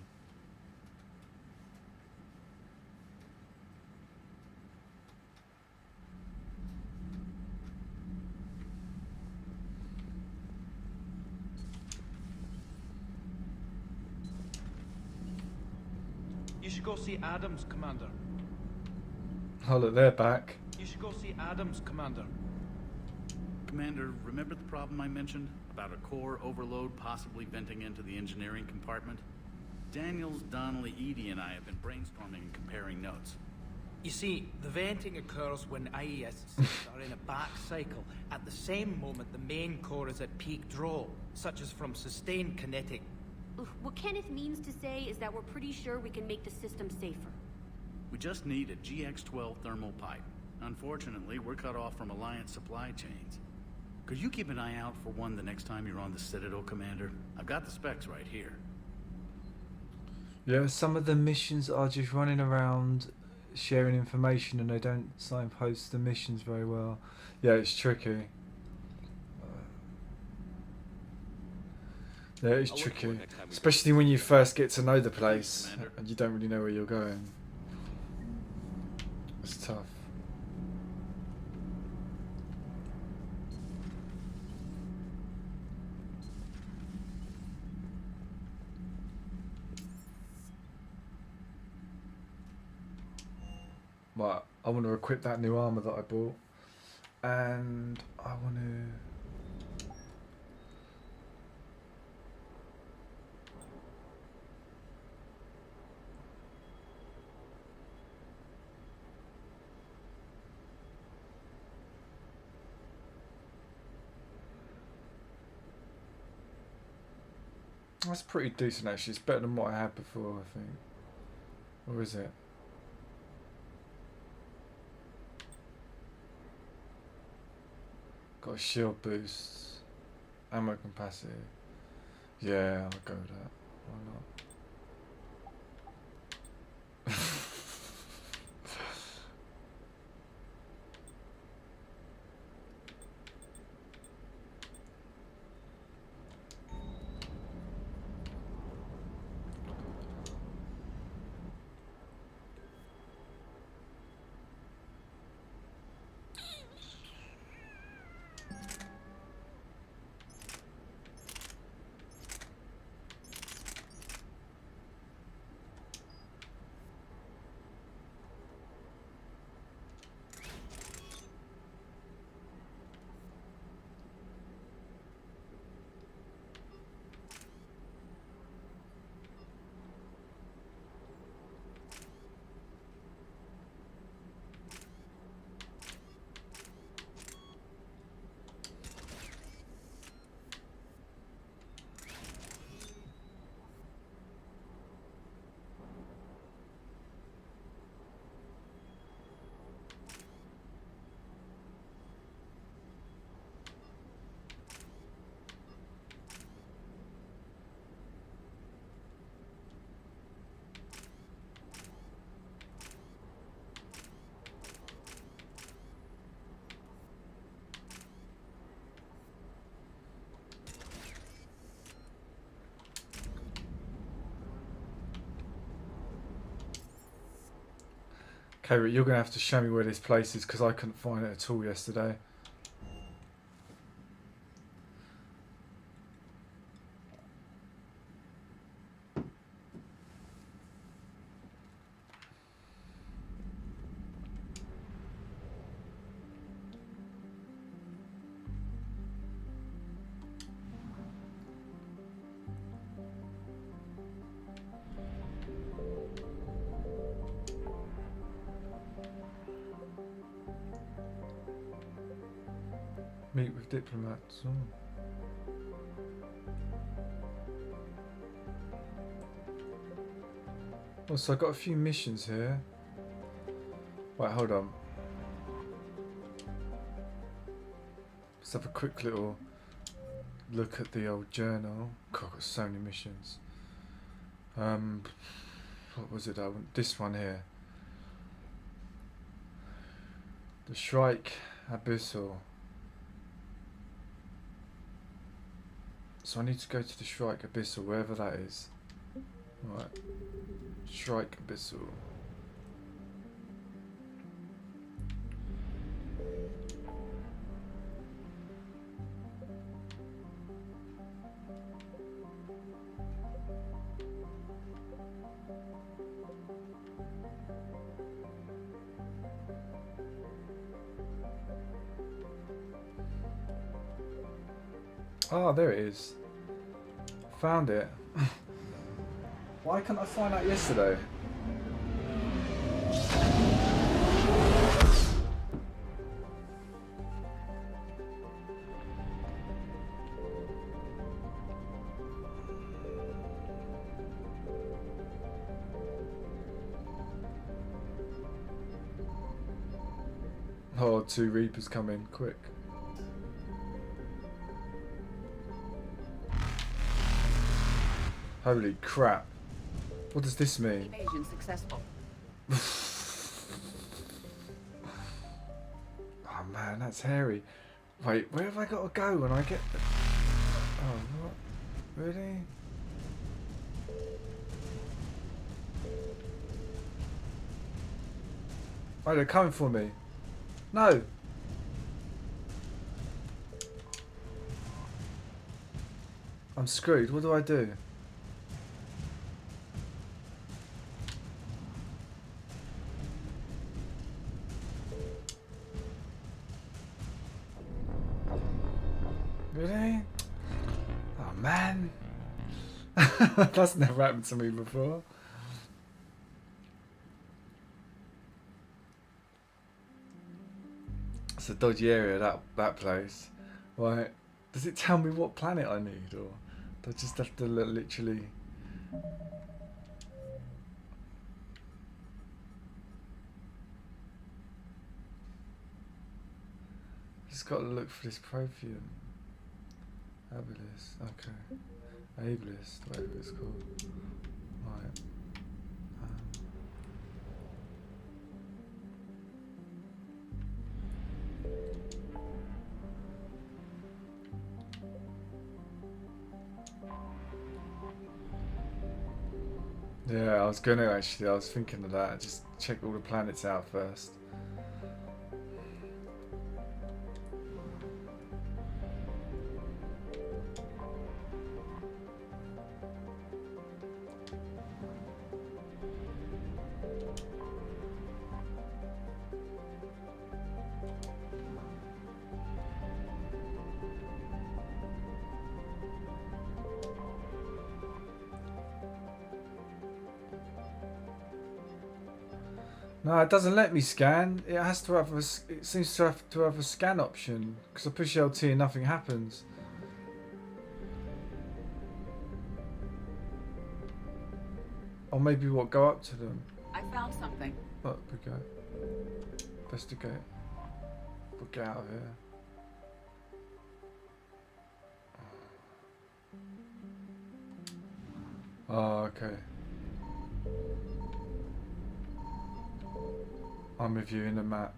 You should go see Adams, Commander. Oh, look, they're back. You should go see Adams, Commander. Commander, remember the problem I mentioned? About a core overload possibly venting into the engineering compartment? Daniels, Donnelly, Edie, and I have been brainstorming and comparing notes. You see, the venting occurs when IES are in a back cycle. At the same moment, the main core is at peak draw, such as from sustained kinetic. What Kenneth means to say is that we're pretty sure we can make the system safer. We just need a GX-12 thermal pipe. Unfortunately, we're cut off from Alliance supply chains. Could you keep an eye out for one the next time you're on the Citadel, Commander? I've got the specs right here. Yeah, some of the missions are just running around sharing information and they don't signpost the missions very well. Yeah, it's tricky. Yeah, it's tricky. Especially when you first get to know the place and you don't really know where you're going. It's tough. Right, I want to equip that new armor that I bought. And I want to... That's pretty decent actually. It's better than what I had before, I think. Or is it? Got a shield boost. Ammo capacity. Yeah, I'll go with that. Why not? Okay, Rick, you're going to have to show me where this place is because I couldn't find it at all yesterday. Meet with diplomats. Oh, so I got a few missions here. Wait, hold on. Let's have a quick little look at the old journal. God, I've got so many missions. What was it? This one here. The Shrike Abyssal. So I need to go to the Shrike Abyssal, wherever that is. Right. Shrike Abyssal. Oh, there it is. Found it. Why couldn't I find that yesterday? Oh, 2 Reapers come in, quick. Holy crap. What does this mean? Evasion successful. Oh man, that's hairy. Wait, where have I got to go when I get... Oh, what? Really? Oh, they're coming for me. No! I'm screwed. What do I do? Really? Oh man. That's never happened to me before. It's a dodgy area, that place. Right. Does it tell me what planet I need, or do I just have to literally... Just got to look for this Prothean. Abilis, okay. Ableist, whatever it's called. Right. Yeah, I was gonna actually, I was thinking of that. Just check all the planets out first. No, it doesn't let me scan. It has to have a. It seems to have a scan option because I push LT and nothing happens. Or maybe what? Go up to them. I found something. Up we go. Investigate. We'll get out of here. Oh, okay. I'm reviewing the map.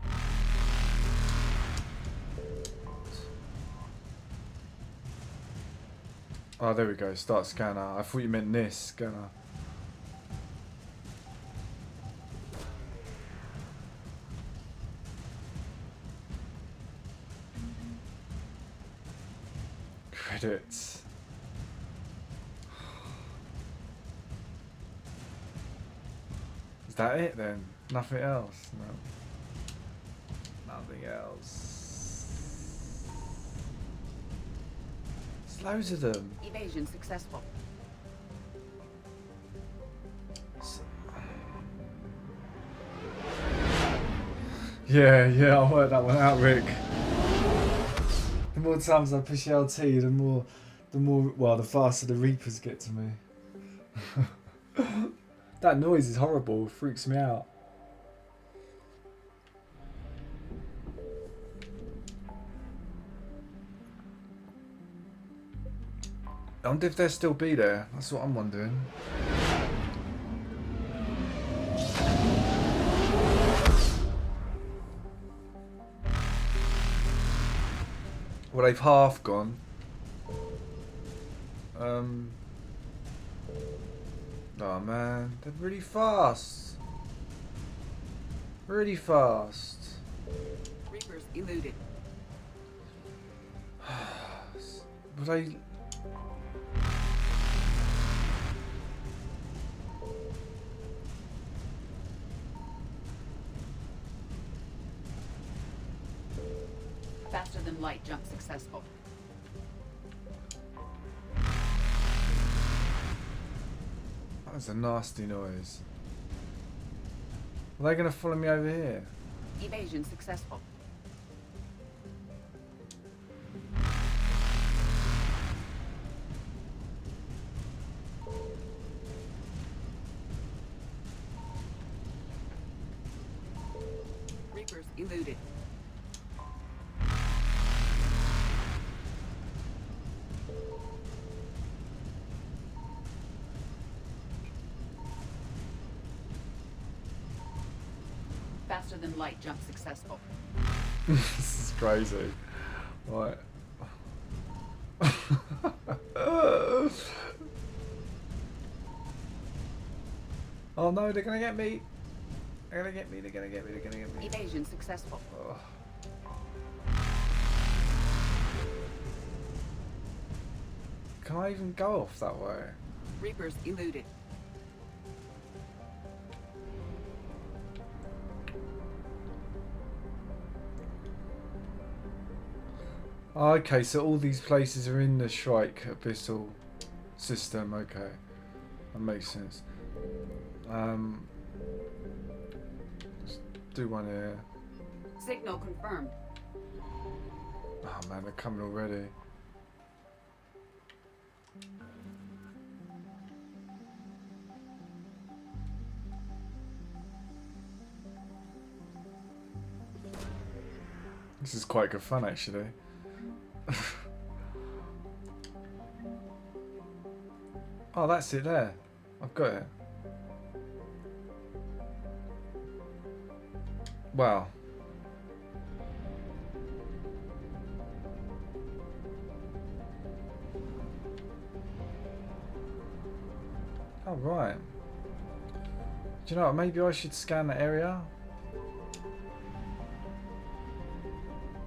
Oh, there we go. Start scanner. I thought you meant this scanner. Credits. Is that it then? Nothing else? No. Nothing else. There's loads of them. Evasion successful. Yeah, I'll work that one out, Rick. The more times I push LT, the more, well, the faster the Reapers get to me. That noise is horrible, it freaks me out. I wonder if they'll still be there, that's what I'm wondering. Well, they've half gone. Oh man, they're really fast. Really fast. Reapers eluded. But they... Faster than light jump successful. That was a nasty noise. Are they going to follow me over here? Evasion successful. Reapers eluded. Faster than light jump successful. This is crazy. Right. Oh no, they're gonna get me. They're gonna get me, they're gonna get me, they're gonna get me. Evasion successful. Oh. Can I even go off that way? Reapers eluded. Okay, so all these places are in the Shrike Abyssal system. Okay, that makes sense. Let's do one here. Signal confirmed. Oh man, they're coming already. This is quite good fun, actually. Oh, that's it there. I've got it. Wow. Oh, right. Do you know what? Maybe I should scan the area.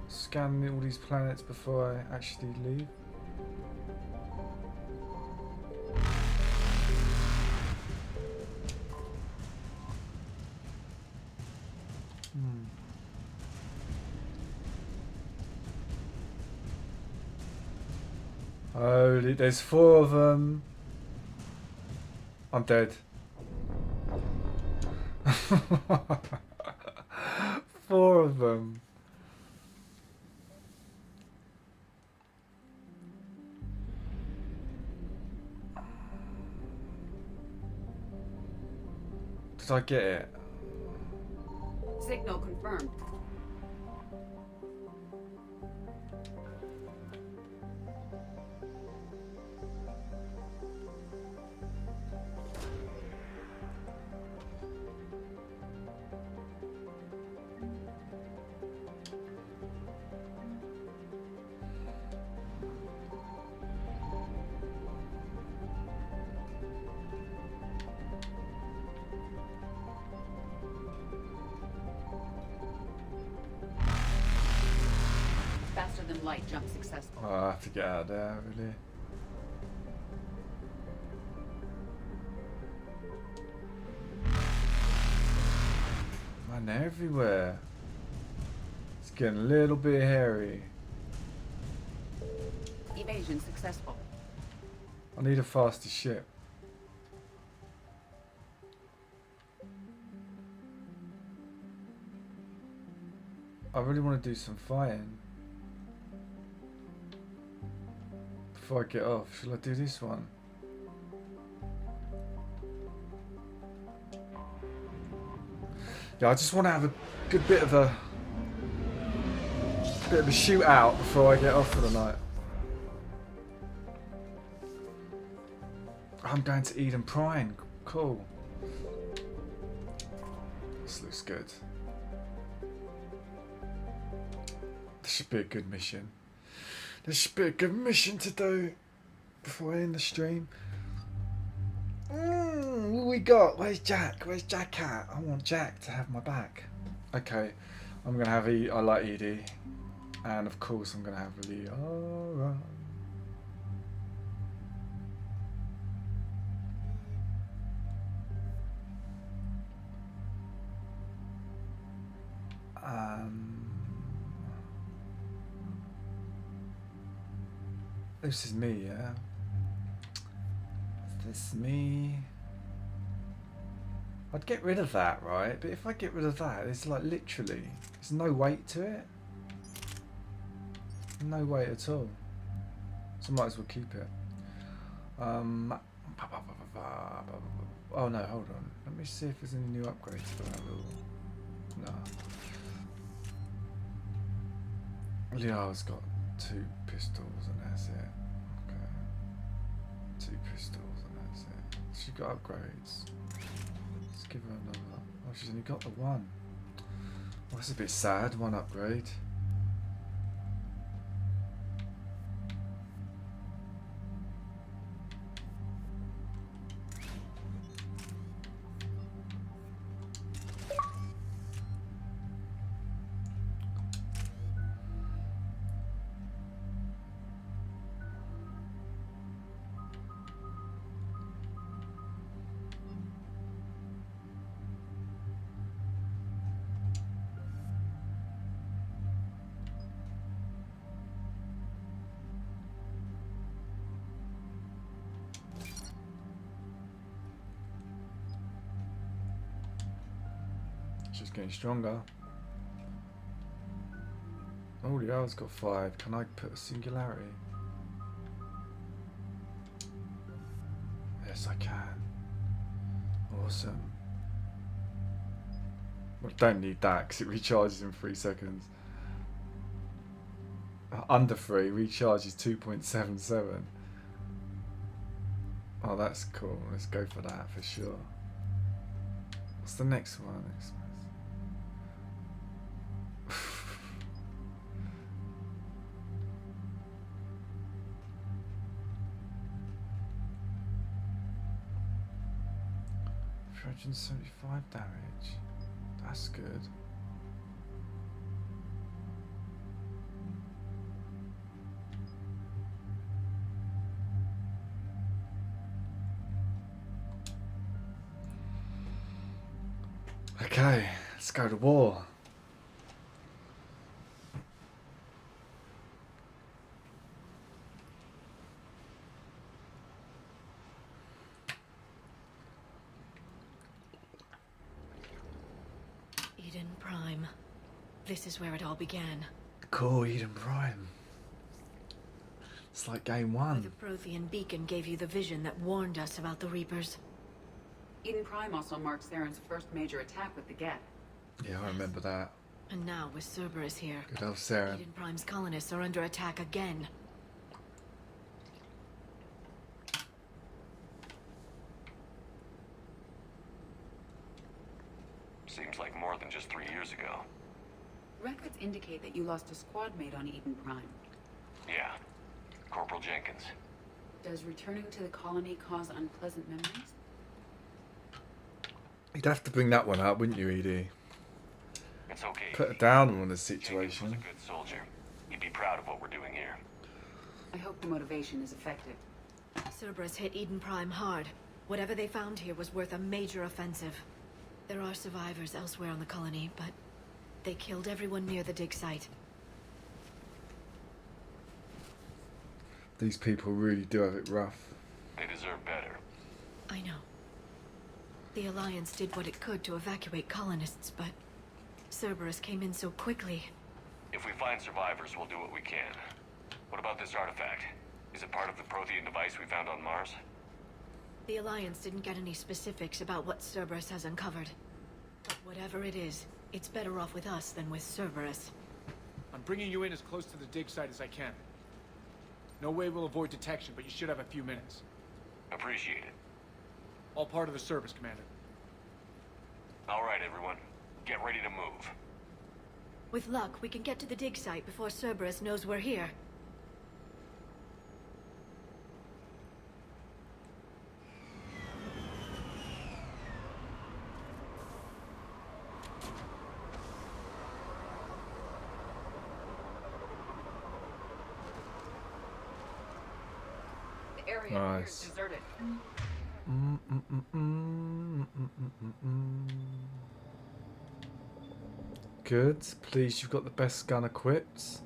Scan all these planets before I actually leave. Oh, there's 4 of them. I'm dead. 4 of them. Did I get it? Signal confirmed. of them light jump successful. Oh, I have to get out of there, really. Man, they're everywhere. It's getting a little bit hairy. Evasion successful. I need a faster ship. I really want to do some fighting. Before I get off, shall I do this one? Yeah, I just want to have a good bit of a shootout before I get off for the night. I'm going to Eden Prime. Cool. This looks good. This should be a good mission. This should be a good mission to do before I end the stream. What we got? Where's Jack? Where's Jack at? I want Jack to have my back. Okay, I'm gonna have I like Edie, and of course I'm gonna have Liara. This is me, yeah. This is me. I'd get rid of that, right? But if I get rid of that, it's like literally, there's no weight to it. No weight at all. So I might as well keep it. Oh no, hold on. Let me see if there's any new upgrades for that little. No. Liara's got 2 pistols and that's it. Okay. 2 pistols and that's it. She got upgrades. Let's give her another. Oh, she's only got the 1. Well, that's a bit sad. 1 upgrade. She's getting stronger. Oh, the owl's got 5. Can I put a singularity? Yes, I can. Awesome. Well, don't need that because it recharges in 3 seconds. Under 3, recharges 2.77. Oh, that's cool. Let's go for that for sure. What's the next one? $375 damage. That's good. Okay, let's go to war. Eden Prime. This is where it all began. Cool, Eden Prime. It's like game 1. The Prothean beacon gave you the vision that warned us about the Reapers. Eden Prime also marks Theron's first major attack with the Geth. Yeah, I remember that. And now, with Cerberus here, Good old Saren. Eden Prime's colonists are under attack again. Seems like more than just 3 years ago. Records indicate that you lost a squad mate on Eden Prime. Yeah. Corporal Jenkins. Does returning to the colony cause unpleasant memories? You'd have to bring that one up, wouldn't you, Edie? It's okay. Put her down on the Jenkins was situation. a good soldier. He'd be proud of what we're doing here. I hope the motivation is effective. Cerberus hit Eden Prime hard. Whatever they found here was worth a major offensive. There are survivors elsewhere on the colony, but they killed everyone near the dig site. These people really do have it rough. They deserve better. I know. The Alliance did what it could to evacuate colonists, but Cerberus came in so quickly. If we find survivors, we'll do what we can. What about this artifact? Is it part of the Prothean device we found on Mars? The Alliance didn't get any specifics about what Cerberus has uncovered. But whatever it is, it's better off with us than with Cerberus. I'm bringing you in as close to the dig site as I can. No way we'll avoid detection, but you should have a few minutes. Appreciate it. All part of the service, Commander. All right, everyone. Get ready to move. With luck, we can get to the dig site before Cerberus knows we're here. The area Nice. appears deserted. Good. Please, you've got the best gun equipped.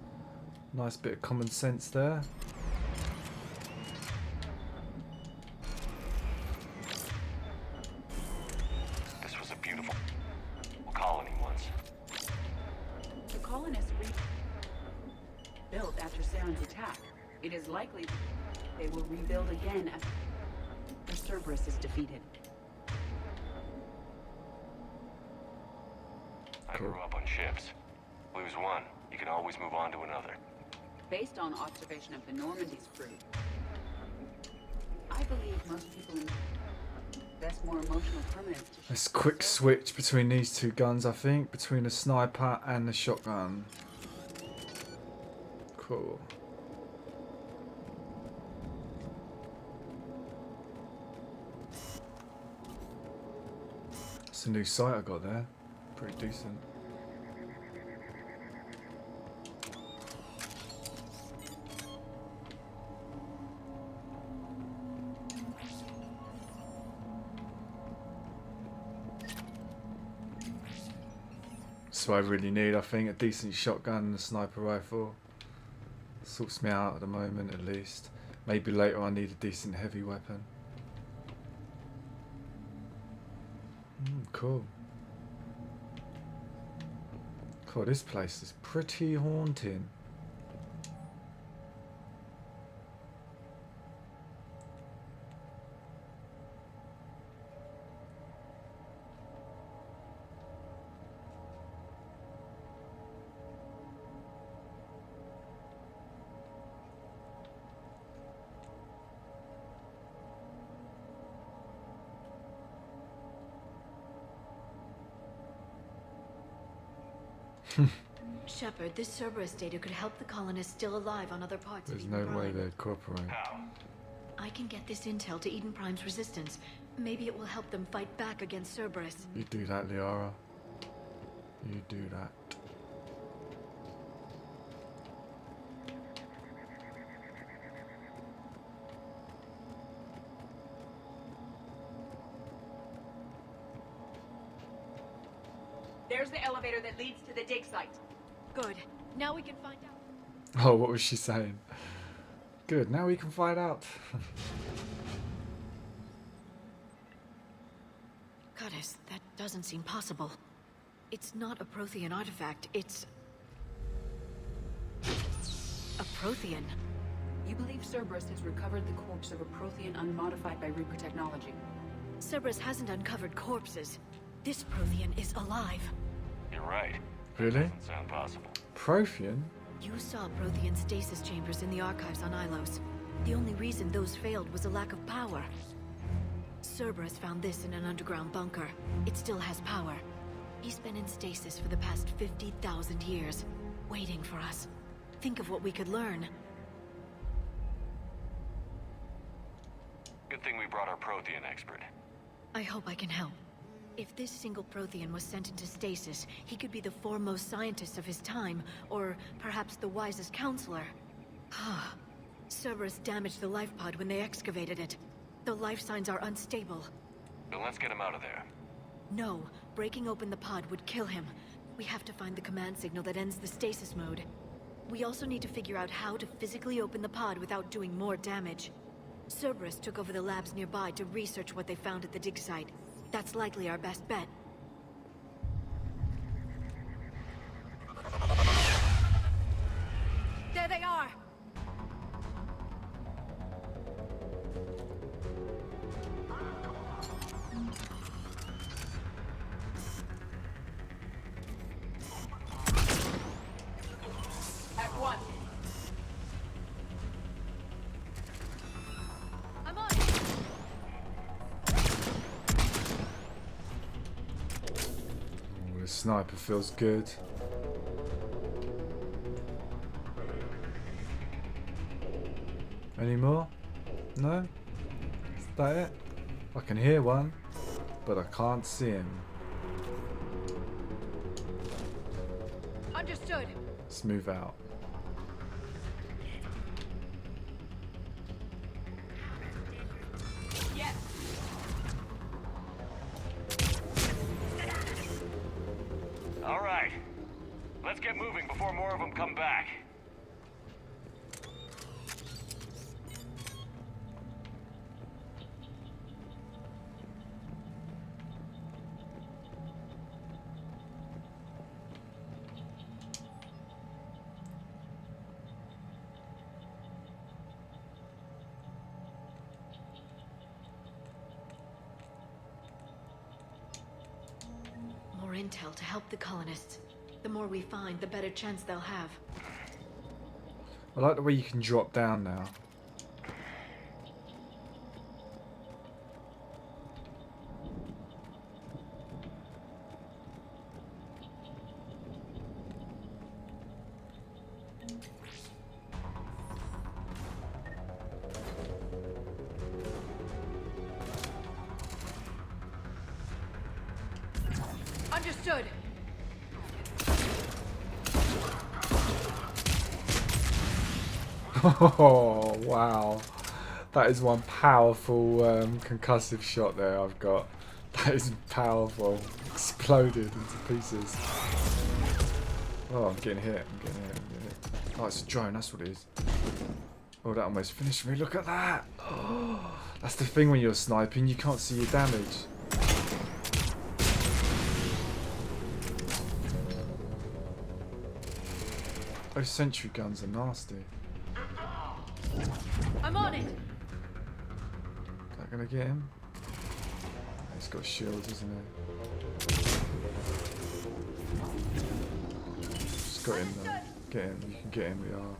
Nice bit of common sense there. This was a beautiful colony once. The colonists rebuilt after Saren's attack. It is likely they will rebuild again as Cerberus is defeated. I grew up on ships. Lose one, you can always move on to another. Based on observation of the Normandy's crew, I believe most people invest more emotional permanence to Let's quick switch between these two guns, I think. Between the sniper and the shotgun. Cool. It's a new sight I got there. Pretty decent. So I really need, I think, a decent shotgun and a sniper rifle. Sorts me out at the moment, at least. Maybe later I need a decent heavy weapon. Cool. Cool, this place is pretty haunting. Shepard, this Cerberus data could help the colonists still alive on other parts There's of no Eden way Prime. they'd cooperate. I can get this intel to Eden Prime's resistance. Maybe it will help them fight back against Cerberus. You do that, Liara. You do that. There's the elevator that leads to the dig site. Good. Now we can find out. Oh, what was she saying? Good, now we can find out. Goddess, that doesn't seem possible. It's not a Prothean artifact, it's... a Prothean. You believe Cerberus has recovered the corpse of a Prothean unmodified by Reaper technology. Cerberus hasn't uncovered corpses. This Prothean is alive. You're right. Really? Doesn't sound possible. Prothean? You saw Prothean stasis chambers in the archives on Ilos. The only reason those failed was a lack of power. Cerberus found this in an underground bunker. It still has power. He's been in stasis for the past 50,000 years, waiting for us. Think of what we could learn. Good thing we brought our Prothean expert. I hope I can help. If this single Prothean was sent into stasis, he could be the foremost scientist of his time, or perhaps the wisest counselor. Cerberus damaged the life pod when they excavated it. The life signs are unstable. Then let's get him out of there. No, breaking open the pod would kill him. We have to find the command signal that ends the stasis mode. We also need to figure out how to physically open the pod without doing more damage. Cerberus took over the labs nearby to research what they found at the dig site. That's likely our best bet. There they are! At one. I'm on it. Oh, the sniper feels good. Any more? No? Is that it? I can hear one, but I can't see him. Understood. Let's move out. Yes. All right. Let's get moving before more of them come back. More intel to help the colonists. The more we find, the better chance they'll have. I like the way you can drop down now. Understood. Oh, wow. That is one powerful concussive shot there I've got. That is powerful. Exploded into pieces. Oh, I'm getting hit. I'm getting hit. Oh, it's a drone. That's what it is. Oh, that almost finished me. Look at that. Oh, that's the thing when you're sniping. You can't see your damage. Those sentry guns are nasty. I'm on it. Is that gonna get him? He's got shields, isn't he? Just got him though. Get him. You can get him. We are.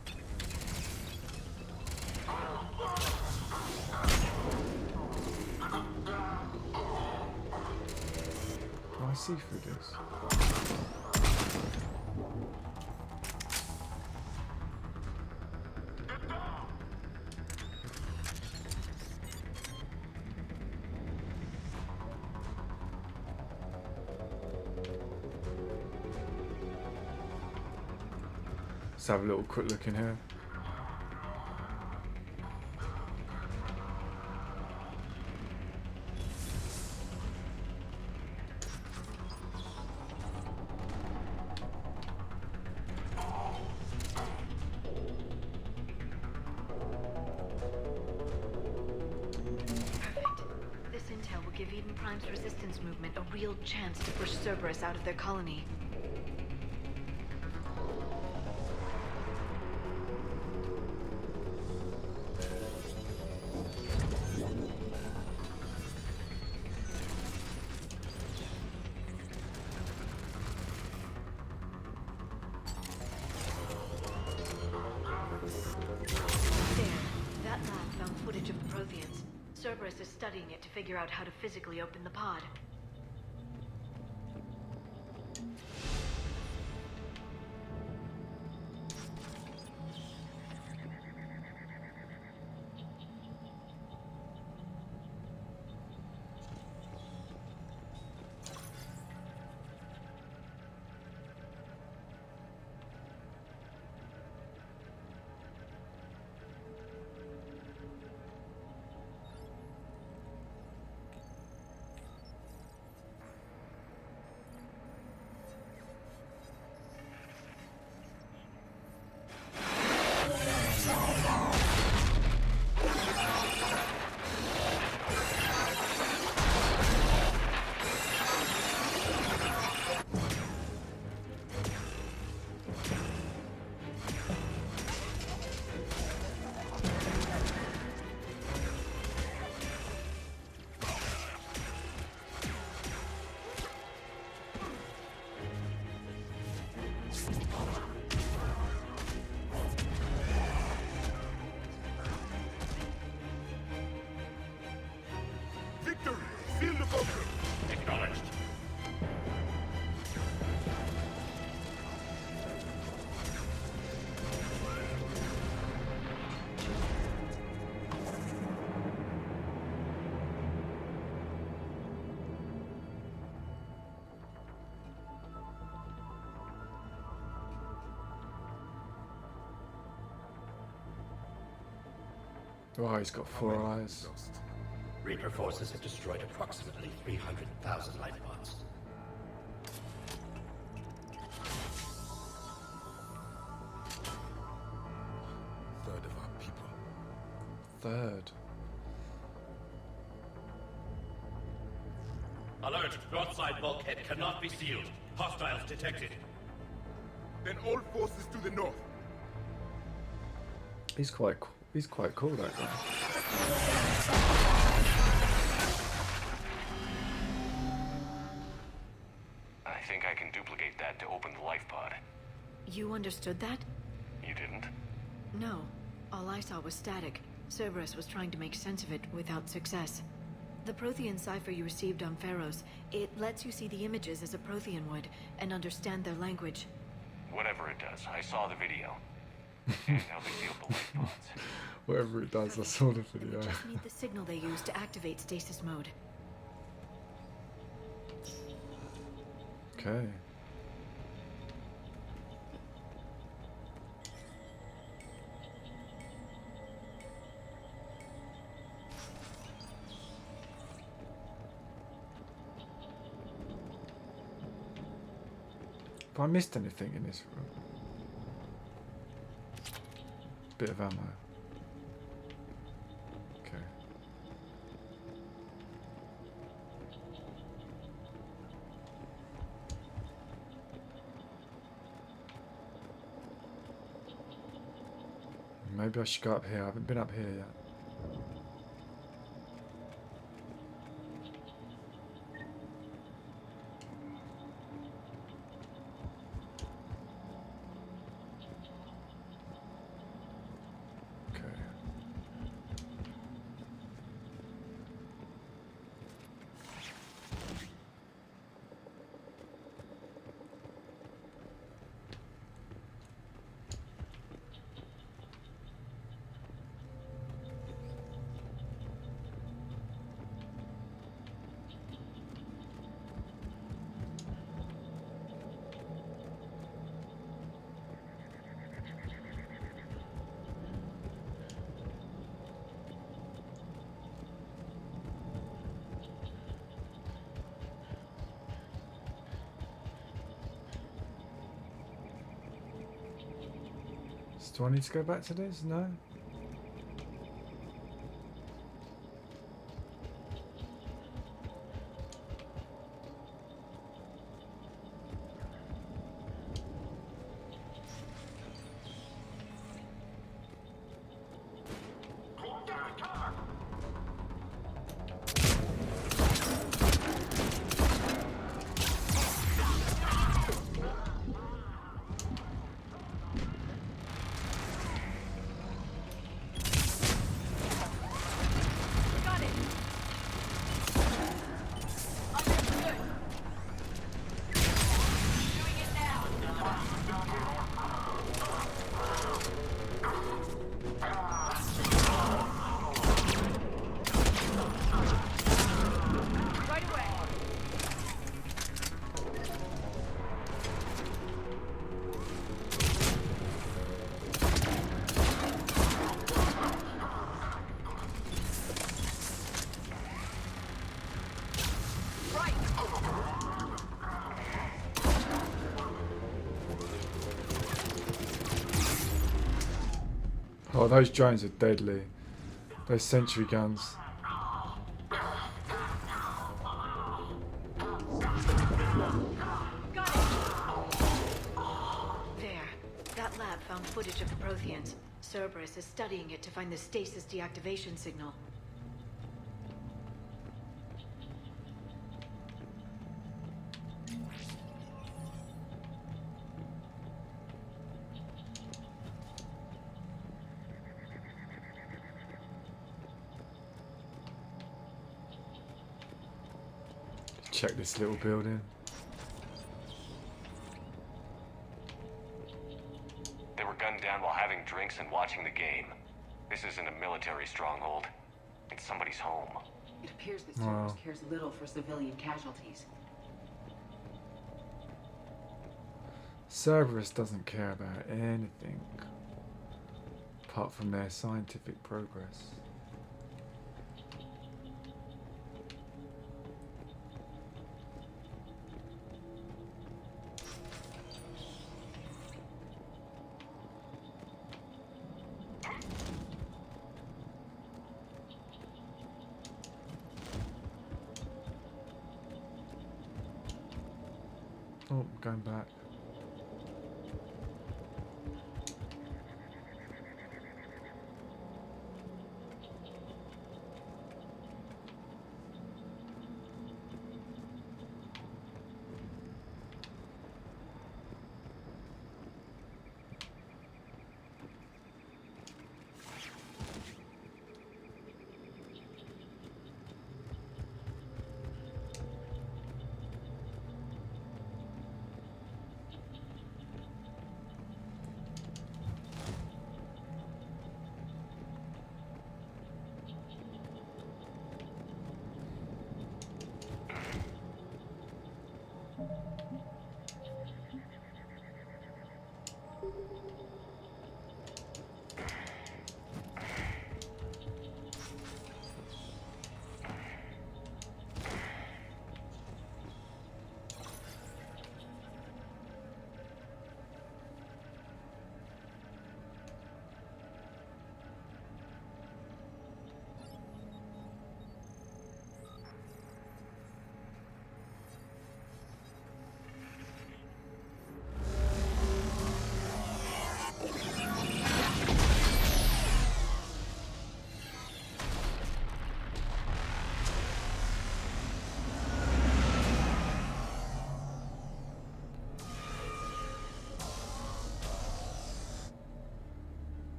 Can I see through this? Let's have a little quick look in here. This intel will give Eden Prime's resistance movement a real chance to push Cerberus out of their colony. That lab found footage of the Protheans. Cerberus is studying it to figure out how to physically open the pod. Oh, he's got 4 eyes. Reaper forces have destroyed approximately 300,000 life pods. Third of our people. Third. Alert! Broadside bulkhead cannot be sealed. Hostiles detected. Then all forces to the north. He's quite cool, that guy. I think I can duplicate that to open the life pod. You understood that? You didn't? No. All I saw was static. Cerberus was trying to make sense of it without success. The Prothean cipher you received on Pharos, it lets you see the images as a Prothean would, and understand their language. Whatever it does, I saw the video. And how they sealed the life pods. Whatever it does, I saw the video. We just need the signal they use to activate stasis mode. Okay. Have I missed anything in this room? Bit of ammo. Okay. Maybe I should go up here. I haven't been up here yet. Do I need to go back to this? No? Oh, those drones are deadly. Those sentry guns. There. That lab found footage of the Protheans. Cerberus is studying it to find the stasis deactivation signal. Check this little building. They were gunned down while having drinks and watching the game. This isn't a military stronghold. It's somebody's home. It appears that Cerberus cares little for civilian casualties. Cerberus doesn't care about anything apart from their scientific progress. Oh, going back.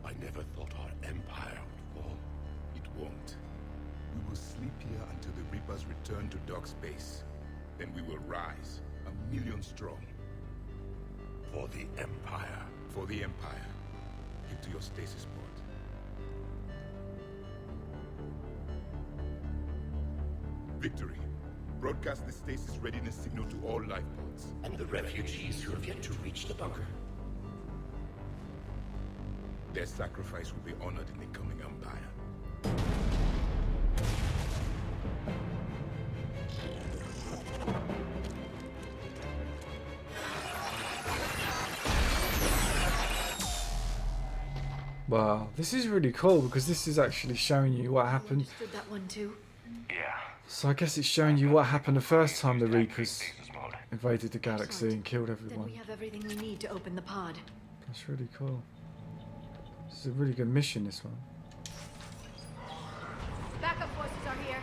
I never thought our empire would fall. It won't. We will sleep here until the Reapers return to Dock Space. Then we will rise, 1,000,000 strong. For the Empire. For the Empire. Get to your stasis pod. Victory. Broadcast the stasis readiness signal to all life pods. And the refugees who have yet to reach the bunker. Their sacrifice will be honored in the coming Empire. Wow, this is really cool because this is actually showing you what happened. Understood that one too. Yeah. So I guess it's showing you what happened the first time the Reapers invaded the galaxy and killed Then everyone. we have everything we need to open the pod. That's really cool. This is a really good mission, this one. Backup forces are here.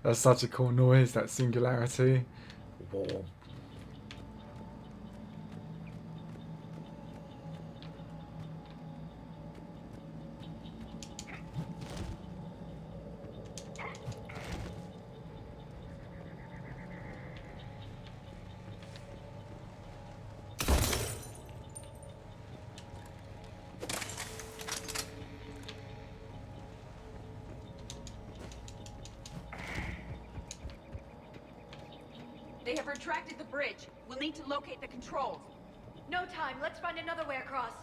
That's such a cool noise, that singularity. Whoa. They have retracted the bridge. We'll need to locate the controls. No time. Let's find another way across.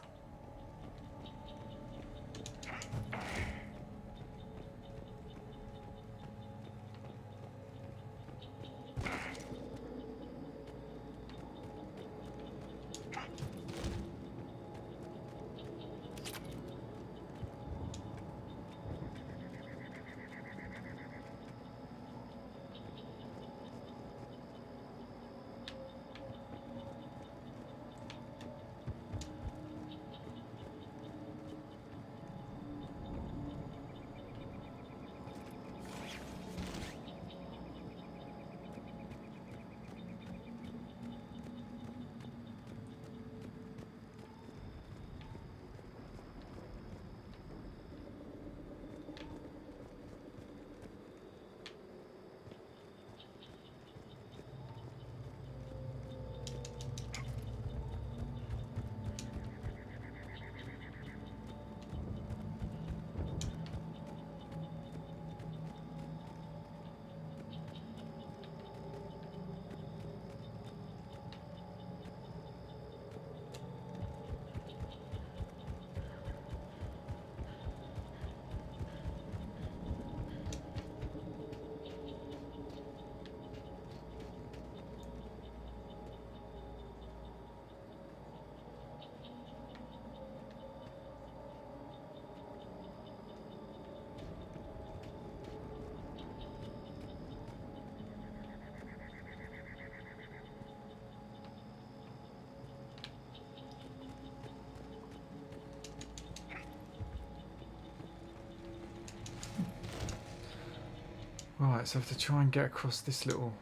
Right, so I have to try and get across this little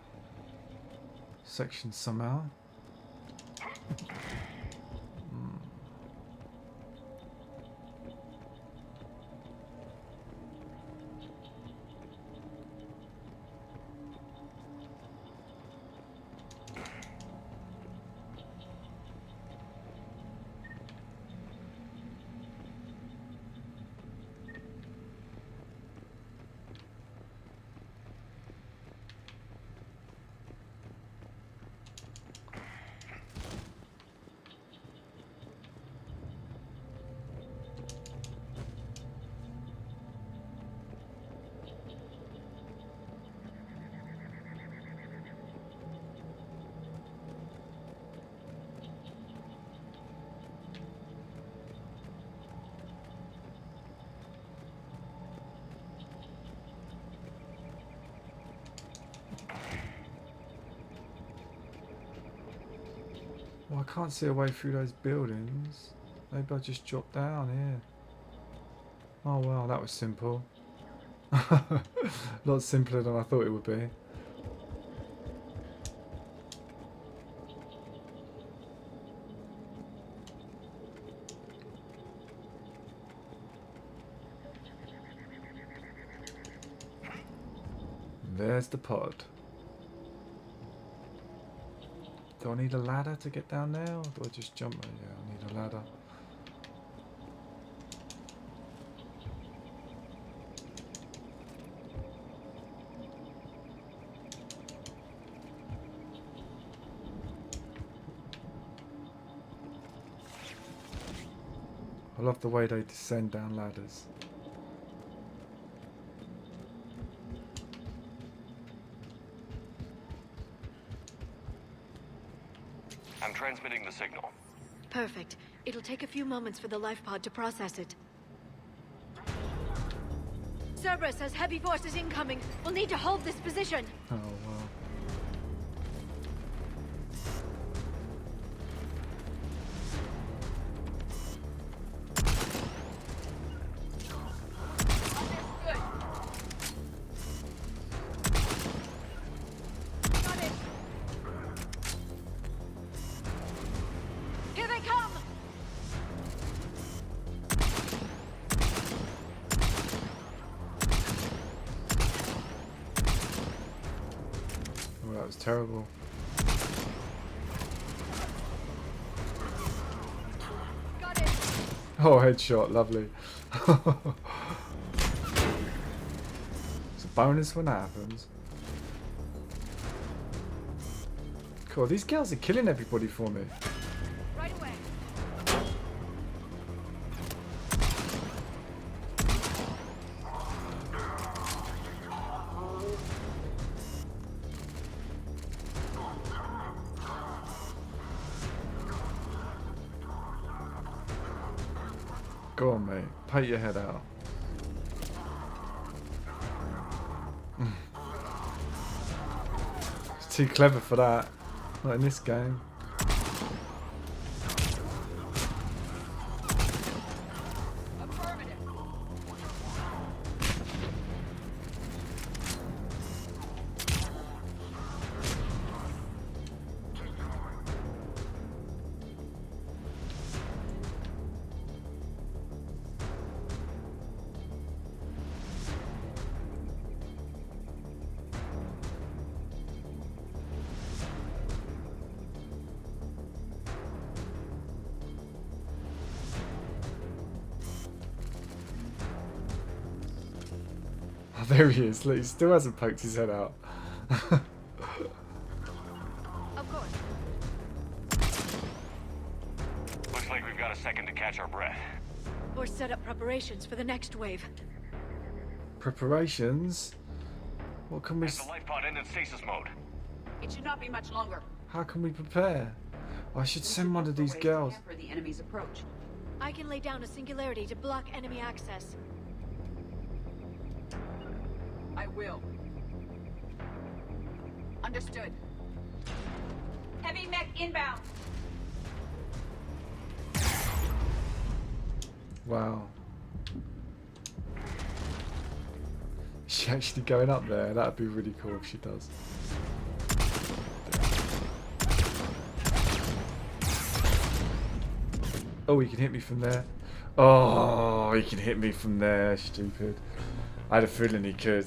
section somehow. Well, I can't see a way through those buildings. Maybe I'll just drop down here. Oh wow, that was simple. A lot simpler than I thought it would be. There's the pod. Do I need a ladder to get down there, or do I just jump? Yeah, I need a ladder. I love the way they descend down ladders. I'm transmitting the signal. Perfect. It'll take a few moments for the life pod to process it. Cerberus has heavy forces incoming. We'll need to hold this position. Oh wow. was terrible. Oh, headshot, lovely. It's a bonus when that happens. Cool, these girls are killing everybody for me. Right away. Go on, mate. Poke your head out. It's too clever for that. Not in this game. Oh, there he is. Look, he still hasn't poked his head out. Of course. Looks like we've got a second to catch our breath. Or set up preparations for the next wave. Preparations? What can we... Has the life pod ended stasis mode? It should not be much longer. How can we prepare? I should send one of these girls. For the enemy's approach. I can lay down a singularity to block enemy access. I will. Understood. Heavy mech inbound. Wow. Is she actually going up there? That'd be really cool if she does. Oh, he can hit me from there. Oh, he can hit me from there. Stupid. I had a feeling he could.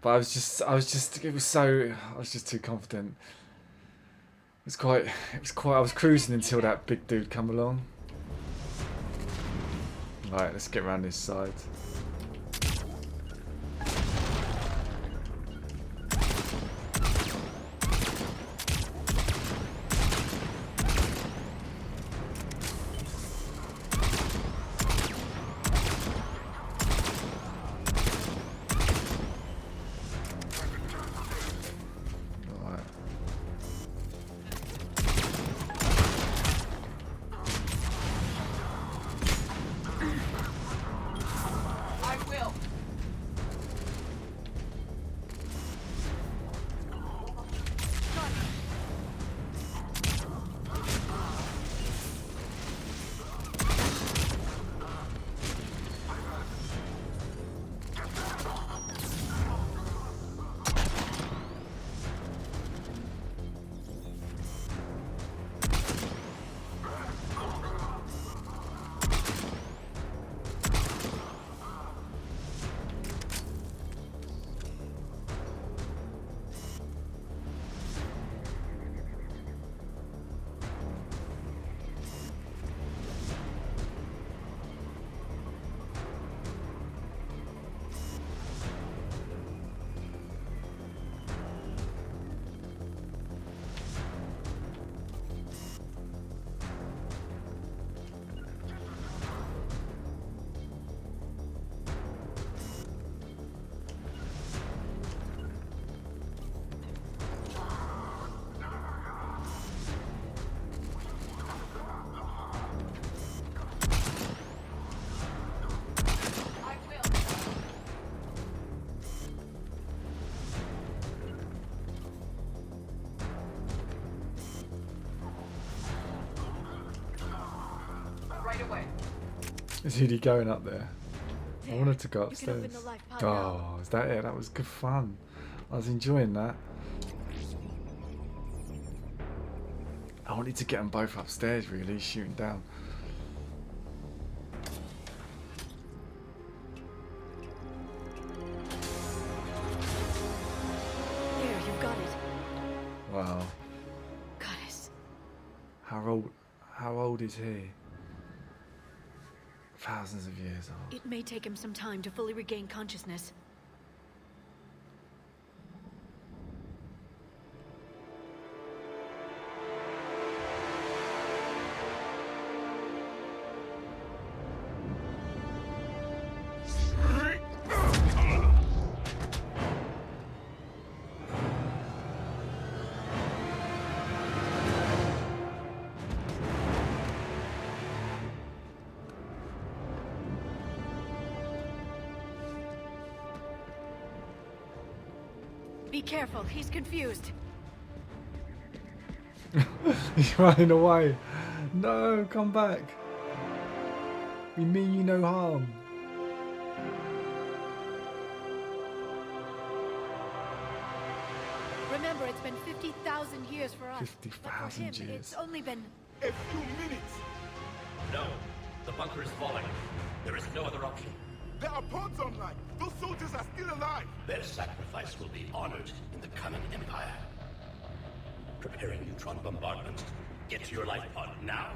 But I was just I was just too confident. I was cruising until that big dude come along. Right, let's get around this side. Is he going up there? I wanted to go upstairs. Oh, is that it? That was good fun. I was enjoying that. I wanted to get them both upstairs, really, shooting down. There, you've got it. old is he? Thousands of years old. It may take him some time to fully regain consciousness. Be careful, he's confused. He's running away. No, come back. We mean you no harm. Remember, it's been 50,000 years for us. 50,000 But for him, years. it's only been... A few minutes! No. The bunker is falling. There is no other option. There are pods online! Those soldiers are still alive! Their sacrifice will be honored in the coming Empire. Preparing neutron bombardment. Get to your life pod now.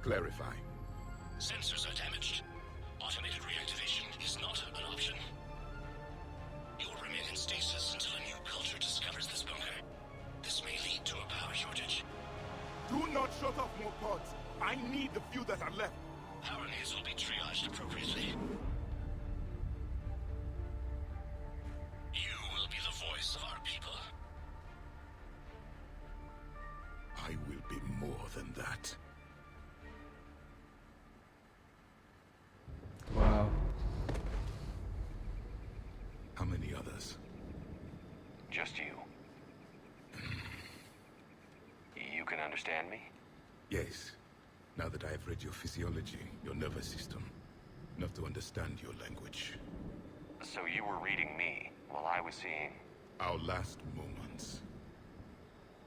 Clarify. Sensors are damaged. Automated reactivation is not an option. You will remain in stasis until a new culture discovers this bunker. This may lead to a power shortage. Do not shut off more pods. I need the few that are left. Power needs will be triaged appropriately. You will be the voice of our people. I will be more than that. Wow. How many others? Just you. You can understand me? Yes. Now that I have read your physiology, your nervous system, enough to understand your language. So you were reading me while I was seeing... Our last moments.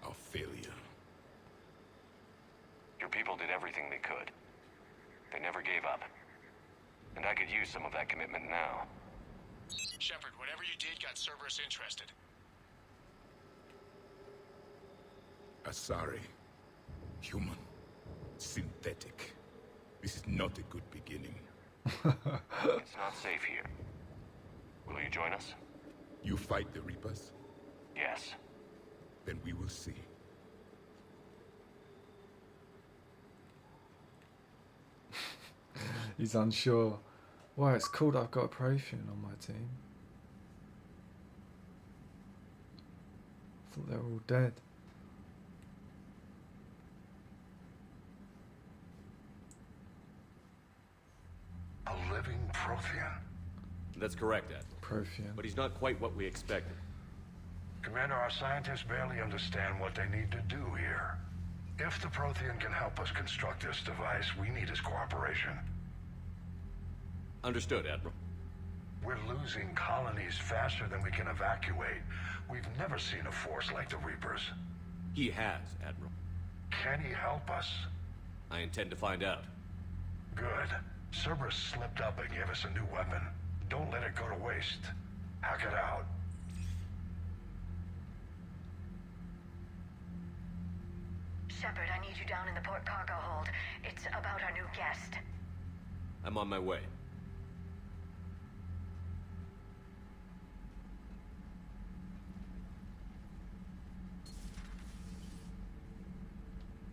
Our failure. Your people did everything they could. They never gave up. And I could use some of that commitment now. Shepard, whatever you did got Cerberus interested. Asari. Human. Synthetic. This is not a good beginning. It's not safe here. Will you join us? You fight the Reapers? Yes. Then we will see. He's unsure. Wow, it's cool that I've got a Prothean on my team. I thought they were all dead. A living Prothean? That's correct, Ed. Prothean. But he's not quite what we expected. Commander, our scientists barely understand what they need to do here. If the Prothean can help us construct this device, we need his cooperation. Understood, Admiral. We're losing colonies faster than we can evacuate. We've never seen a force like the Reapers. He has, Admiral. Can he help us? I intend to find out. Good. Cerberus slipped up and gave us a new weapon. Don't let it go to waste. Hack it out. Shepard, I need you down in the port cargo hold. It's about our new guest. I'm on my way.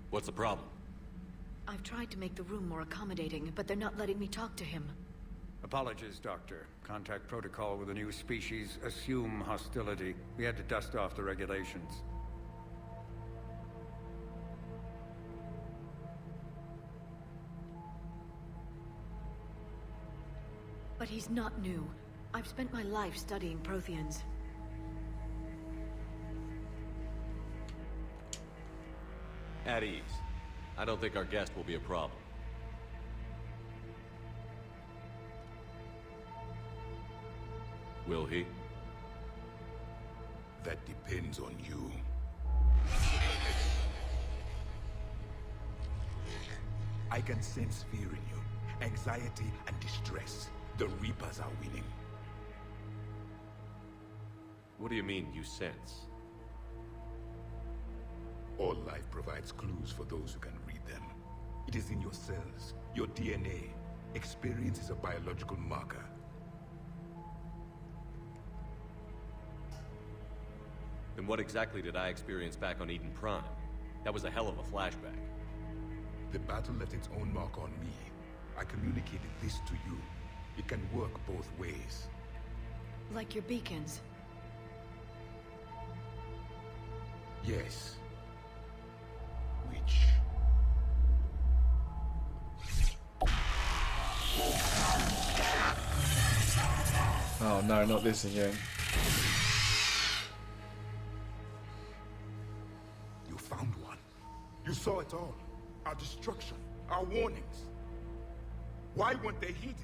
What's the problem? I've tried to make the room more accommodating, but they're not letting me talk to him. Apologies, Doctor. Contact protocol with a new species. Assume hostility. We had to dust off the regulations. He's not new. I've spent my life studying Protheans. At ease. I don't think our guest will be a problem. Will he? That depends on you. I can sense fear in you, anxiety and distress. The Reapers are winning. What do you mean, you sense? All life provides clues for those who can read them. It is in your cells, your DNA. Experience is a biological marker. Then what exactly did I experience back on Eden Prime? That was a hell of a flashback. The battle left its own mark on me. I communicated this to you. It can work both ways. Like your beacons. Yes. Which... Oh no, not this again. You found one. You saw it all. Our destruction, our warnings. Why weren't they heeded?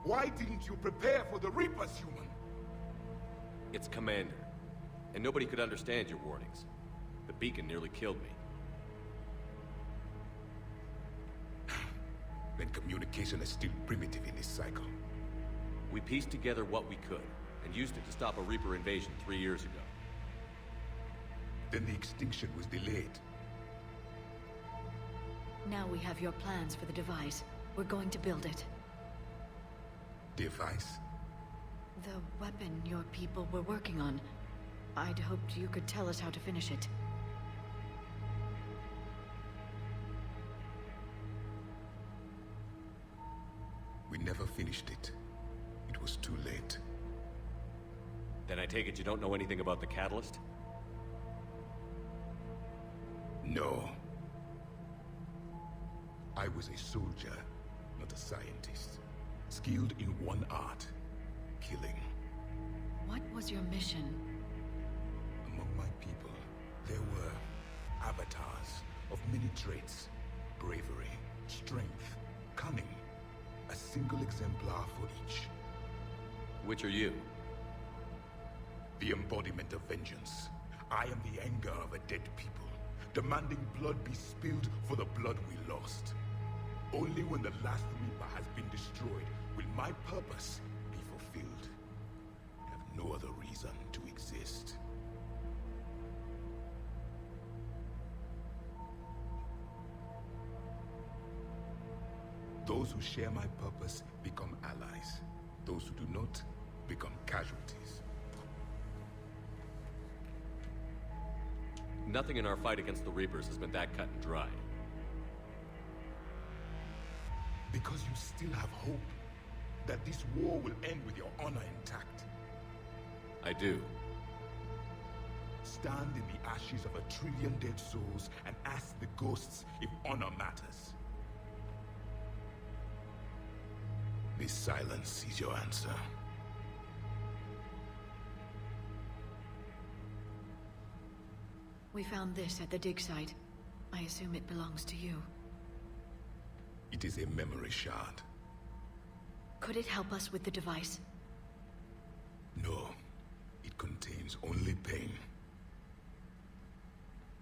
Why didn't you prepare for the Reapers, human? It's Commander. And nobody could understand your warnings. The beacon nearly killed me. Then communication is still primitive in this cycle. We pieced together what we could, and used it to stop a Reaper invasion 3 years ago. Then the extinction was delayed. Now we have your plans for the device. We're going to build it. Device? The weapon your people were working on. I'd hoped you could tell us how to finish it. We never finished it. It was too late. Then I take it you don't know anything about the catalyst? No. I was a soldier, not a scientist. Skilled in one art, killing. What was your mission? Among my people, there were avatars of many traits. Bravery, strength, cunning. A single exemplar for each. Which are you? The embodiment of vengeance. I am the anger of a dead people, demanding blood be spilled for the blood we lost. Only when the last Reaper has been destroyed will my purpose be fulfilled. I have no other reason to exist. Those who share my purpose become allies. Those who do not become casualties. Nothing in our fight against the Reapers has been that cut and dried. Because you still have hope that this war will end with your honor intact. I do. Stand in the ashes of 1 trillion dead souls and ask the ghosts if honor matters. This silence is your answer. We found this at the dig site. I assume it belongs to you. It is a memory shard. Could it help us with the device? No. It contains only pain.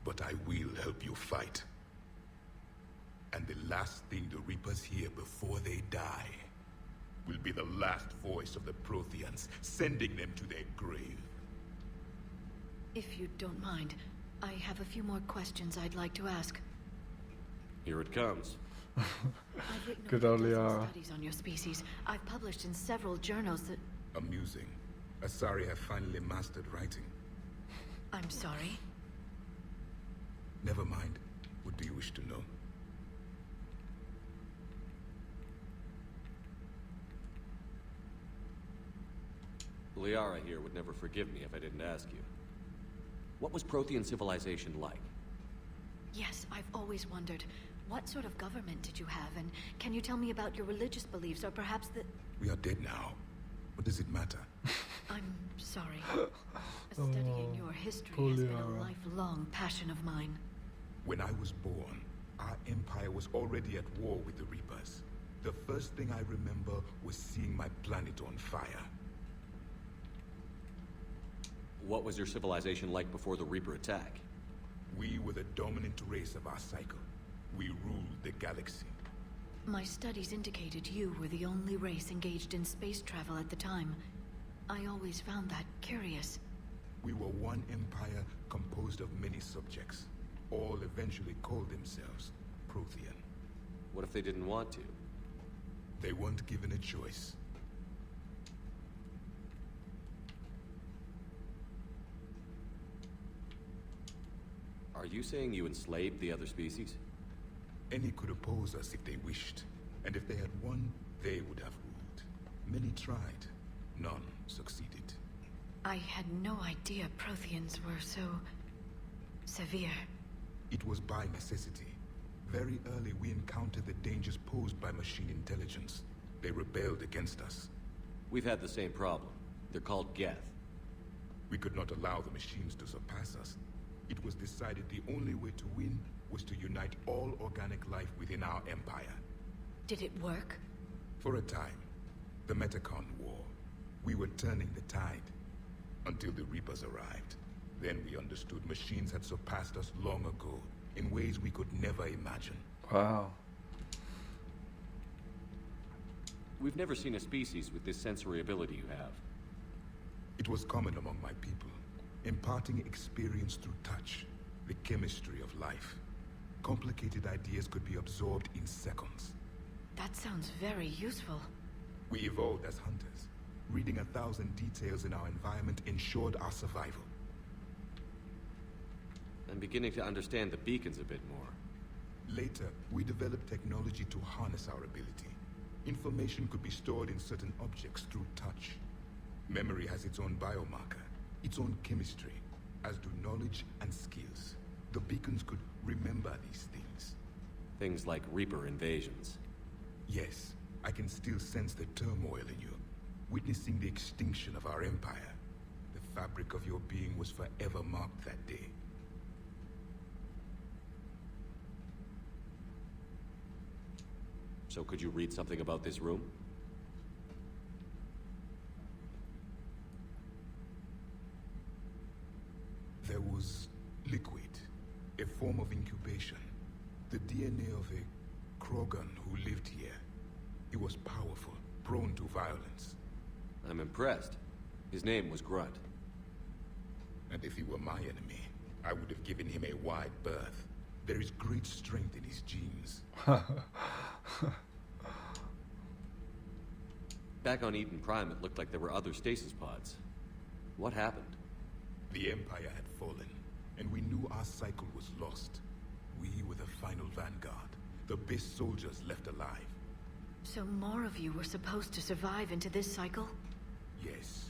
But I will help you fight. And the last thing the Reapers hear before they die will be the last voice of the Protheans, sending them to their grave. If you don't mind, I have a few more questions I'd like to ask. Here it comes. I've written Good over old a dozen Liara. studies on your species. I've published in several journals that... Amusing. Asari have finally mastered writing. I'm sorry. Never mind. What do you wish to know? Liara here would never forgive me if I didn't ask you. What was Prothean civilization like? Yes, I've always wondered. What sort of government did you have? And can you tell me about your religious beliefs, or perhaps the... We are dead now. What does it matter? I'm sorry. Studying your history has been a lifelong passion of mine. When I was born, our empire was already at war with the Reapers. The first thing I remember was seeing my planet on fire. What was your civilization like before the Reaper attack? We were the dominant race of our cycle. We ruled the galaxy. My studies indicated you were the only race engaged in space travel at the time. I always found that curious. We were one empire composed of many subjects. All eventually called themselves Prothean. What if they didn't want to? They weren't given a choice. Are you saying you enslaved the other species? Any could oppose us if they wished. And if they had won, they would have ruled. Many tried. None succeeded. I had no idea Protheans were so... severe. It was by necessity. Very early we encountered the dangers posed by machine intelligence. They rebelled against us. We've had the same problem. They're called Geth. We could not allow the machines to surpass us. It was decided the only way to win was to unite all organic life within our empire. Did it work? For a time. The Metacon War. We were turning the tide. Until the Reapers arrived. Then we understood machines had surpassed us long ago, in ways we could never imagine. Wow. We've never seen a species with this sensory ability you have. It was common among my people, imparting experience through touch, the chemistry of life. Complicated ideas could be absorbed in seconds. That sounds very useful. We evolved as hunters. Reading 1,000 details in our environment ensured our survival. I'm beginning to understand the beacons a bit more. Later, we developed technology to harness our ability. Information could be stored in certain objects through touch. Memory has its own biomarker, its own chemistry, as do knowledge and skills. The beacons could remember these things. Things like Reaper invasions. Yes, I can still sense the turmoil in you, witnessing the extinction of our empire. The fabric of your being was forever marked that day. So could you read something about this room? There was liquid, a form of incubation. The DNA of a Krogan who lived here. He was powerful, prone to violence. I'm impressed. His name was Grunt. And if he were my enemy, I would have given him a wide berth. There is great strength in his genes. Back on Eden Prime, it looked like there were other stasis pods. What happened? The Empire had fallen, and we knew our cycle was lost. We were the final vanguard, the best soldiers left alive. So more of you were supposed to survive into this cycle? Yes.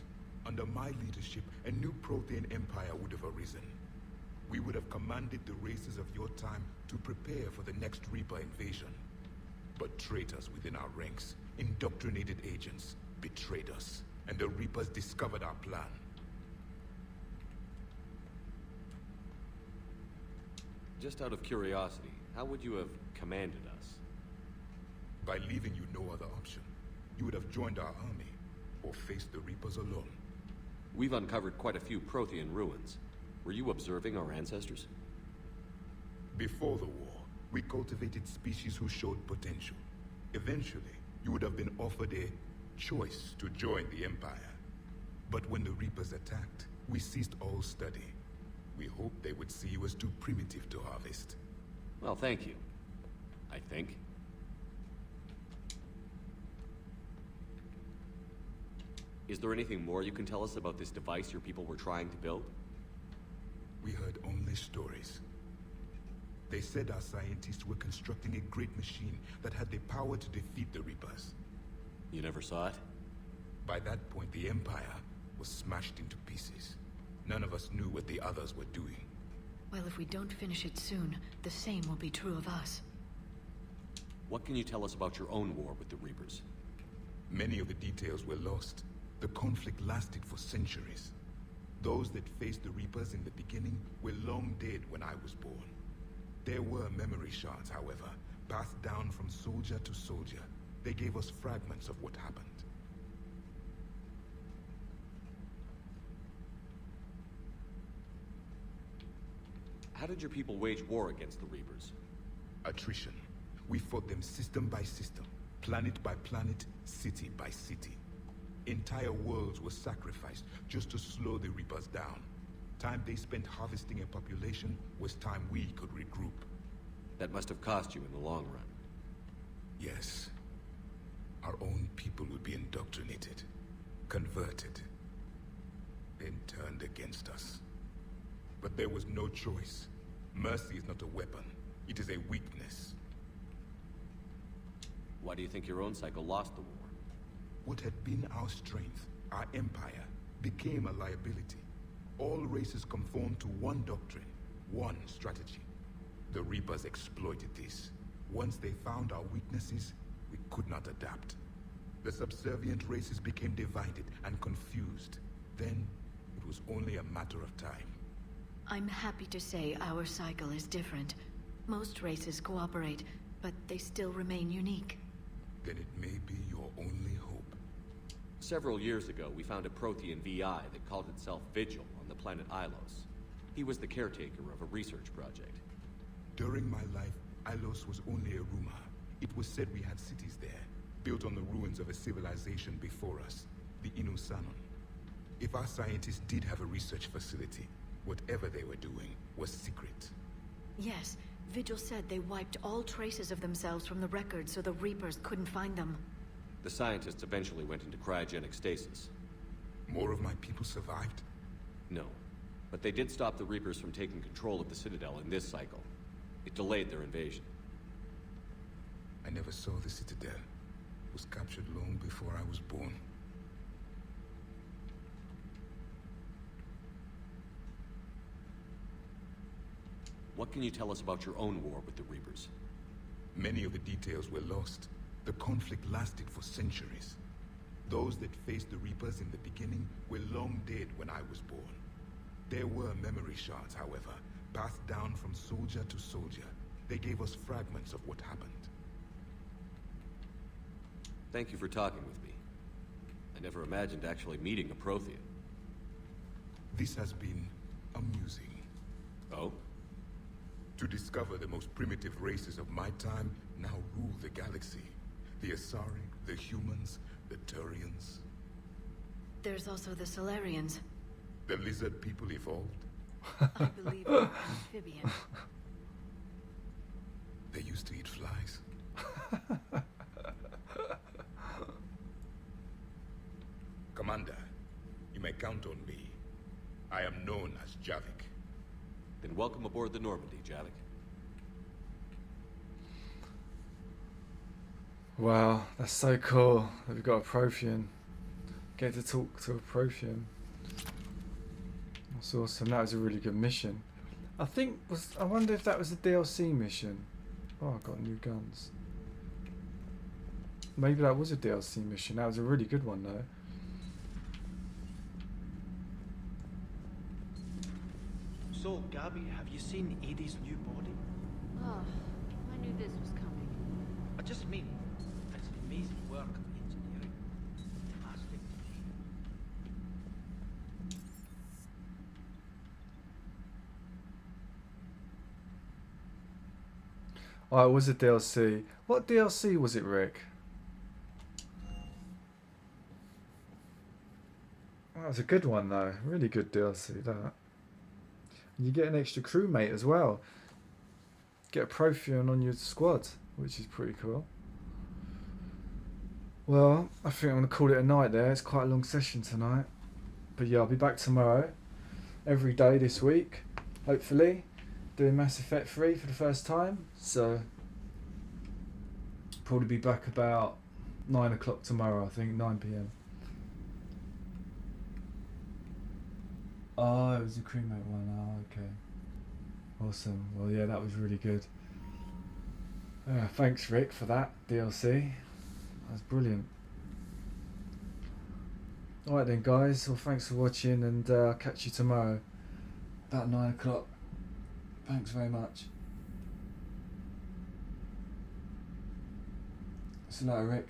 Under my leadership, a new Prothean empire would have arisen. We would have commanded the races of your time to prepare for the next Reaper invasion. But traitors within our ranks, indoctrinated agents, betrayed us, and the Reapers discovered our plan. Just out of curiosity, how would you have commanded us? By leaving you no other option. You would have joined our army, or faced the Reapers alone. We've uncovered quite a few Prothean ruins. Were you observing our ancestors? Before the war, we cultivated species who showed potential. Eventually, you would have been offered a choice to join the Empire. But when the Reapers attacked, we ceased all study. We hoped they would see you as too primitive to harvest. Well, thank you. I think. Is there anything more you can tell us about this device your people were trying to build? We heard only stories. They said our scientists were constructing a great machine that had the power to defeat the Reapers. You never saw it? By that point, the Empire was smashed into pieces. None of us knew what the others were doing. Well, if we don't finish it soon, the same will be true of us. What can you tell us about your own war with the Reapers? Many of the details were lost. The conflict lasted for centuries. Those that faced the Reapers in the beginning were long dead when I was born. There were memory shards, however, passed down from soldier to soldier. They gave us fragments of what happened. How did your people wage war against the Reapers? Attrition. We fought them system by system, planet by planet, city by city. Entire worlds were sacrificed just to slow the Reapers down. Time they spent harvesting a population was time we could regroup. That must have cost you in the long run. Yes. Our own people would be indoctrinated, converted, then turned against us. But there was no choice. Mercy is not a weapon. It is a weakness. Why do you think your own cycle lost the war? What had been our strength, our empire, became a liability. All races conformed to one doctrine, one strategy. The Reapers exploited this. Once they found our weaknesses, we could not adapt. The subservient races became divided and confused. Then, it was only a matter of time. I'm happy to say our cycle is different. Most races cooperate, but they still remain unique. Then it may be your only hope. Several years ago, we found a Prothean VI that called itself Vigil on the planet Ilos. He was the caretaker of a research project. During my life, Ilos was only a rumor. It was said we had cities there, built on the ruins of a civilization before us, the Inusanon. If our scientists did have a research facility, whatever they were doing was secret. Yes, Vigil said they wiped all traces of themselves from the records so the Reapers couldn't find them. The scientists eventually went into cryogenic stasis. More of my people survived? No, but they did stop the Reapers from taking control of the Citadel in this cycle. It delayed their invasion. I never saw the Citadel. It was captured long before I was born. What can you tell us about your own war with the Reapers? Many of the details were lost. The conflict lasted for centuries. Those that faced the Reapers in the beginning were long dead when I was born. There were memory shards, however, passed down from soldier to soldier. They gave us fragments of what happened. Thank you for talking with me. I never imagined actually meeting a Prothean. This has been amusing. Oh? To discover the most primitive races of my time now rule the galaxy. The Asari, the humans, the Turians. There's also the Solarians. The lizard people evolved. I believe they're amphibian. They used to eat flies. Commander, you may count on me. I am known as Javik. Then welcome aboard the Normandy, Javik. Wow, that's so cool that we've got a Prothean. Get to talk to a Prothean. That's awesome. That was a really good mission. I wonder if that was a DLC mission. Oh, I got new guns. Maybe that was a DLC mission. That was a really good one though. So, Gabby, have you seen Edie's new body? Oh, I knew this was coming. I just mean, it's amazing work of engineering. Fantastic. Oh, it was a DLC. What DLC was it, Rick? That was a good one though. Really good DLC, that. You get an extra crewmate as well. Get a Prothean on your squad, which is pretty cool. Well, I think I'm going to call it a night there. It's quite a long session tonight. But yeah, I'll be back tomorrow. Every day this week, hopefully. Doing Mass Effect 3 for the first time. So, probably be back about 9 o'clock tomorrow, I think, 9 PM. Oh, it was a crewmate one. Oh, okay. Awesome. Well, yeah, that was really good. Thanks, Rick, for that DLC. That was brilliant. Alright then guys, well thanks for watching, and I'll catch you tomorrow about 9 o'clock. Thanks very much. See you later, Rick.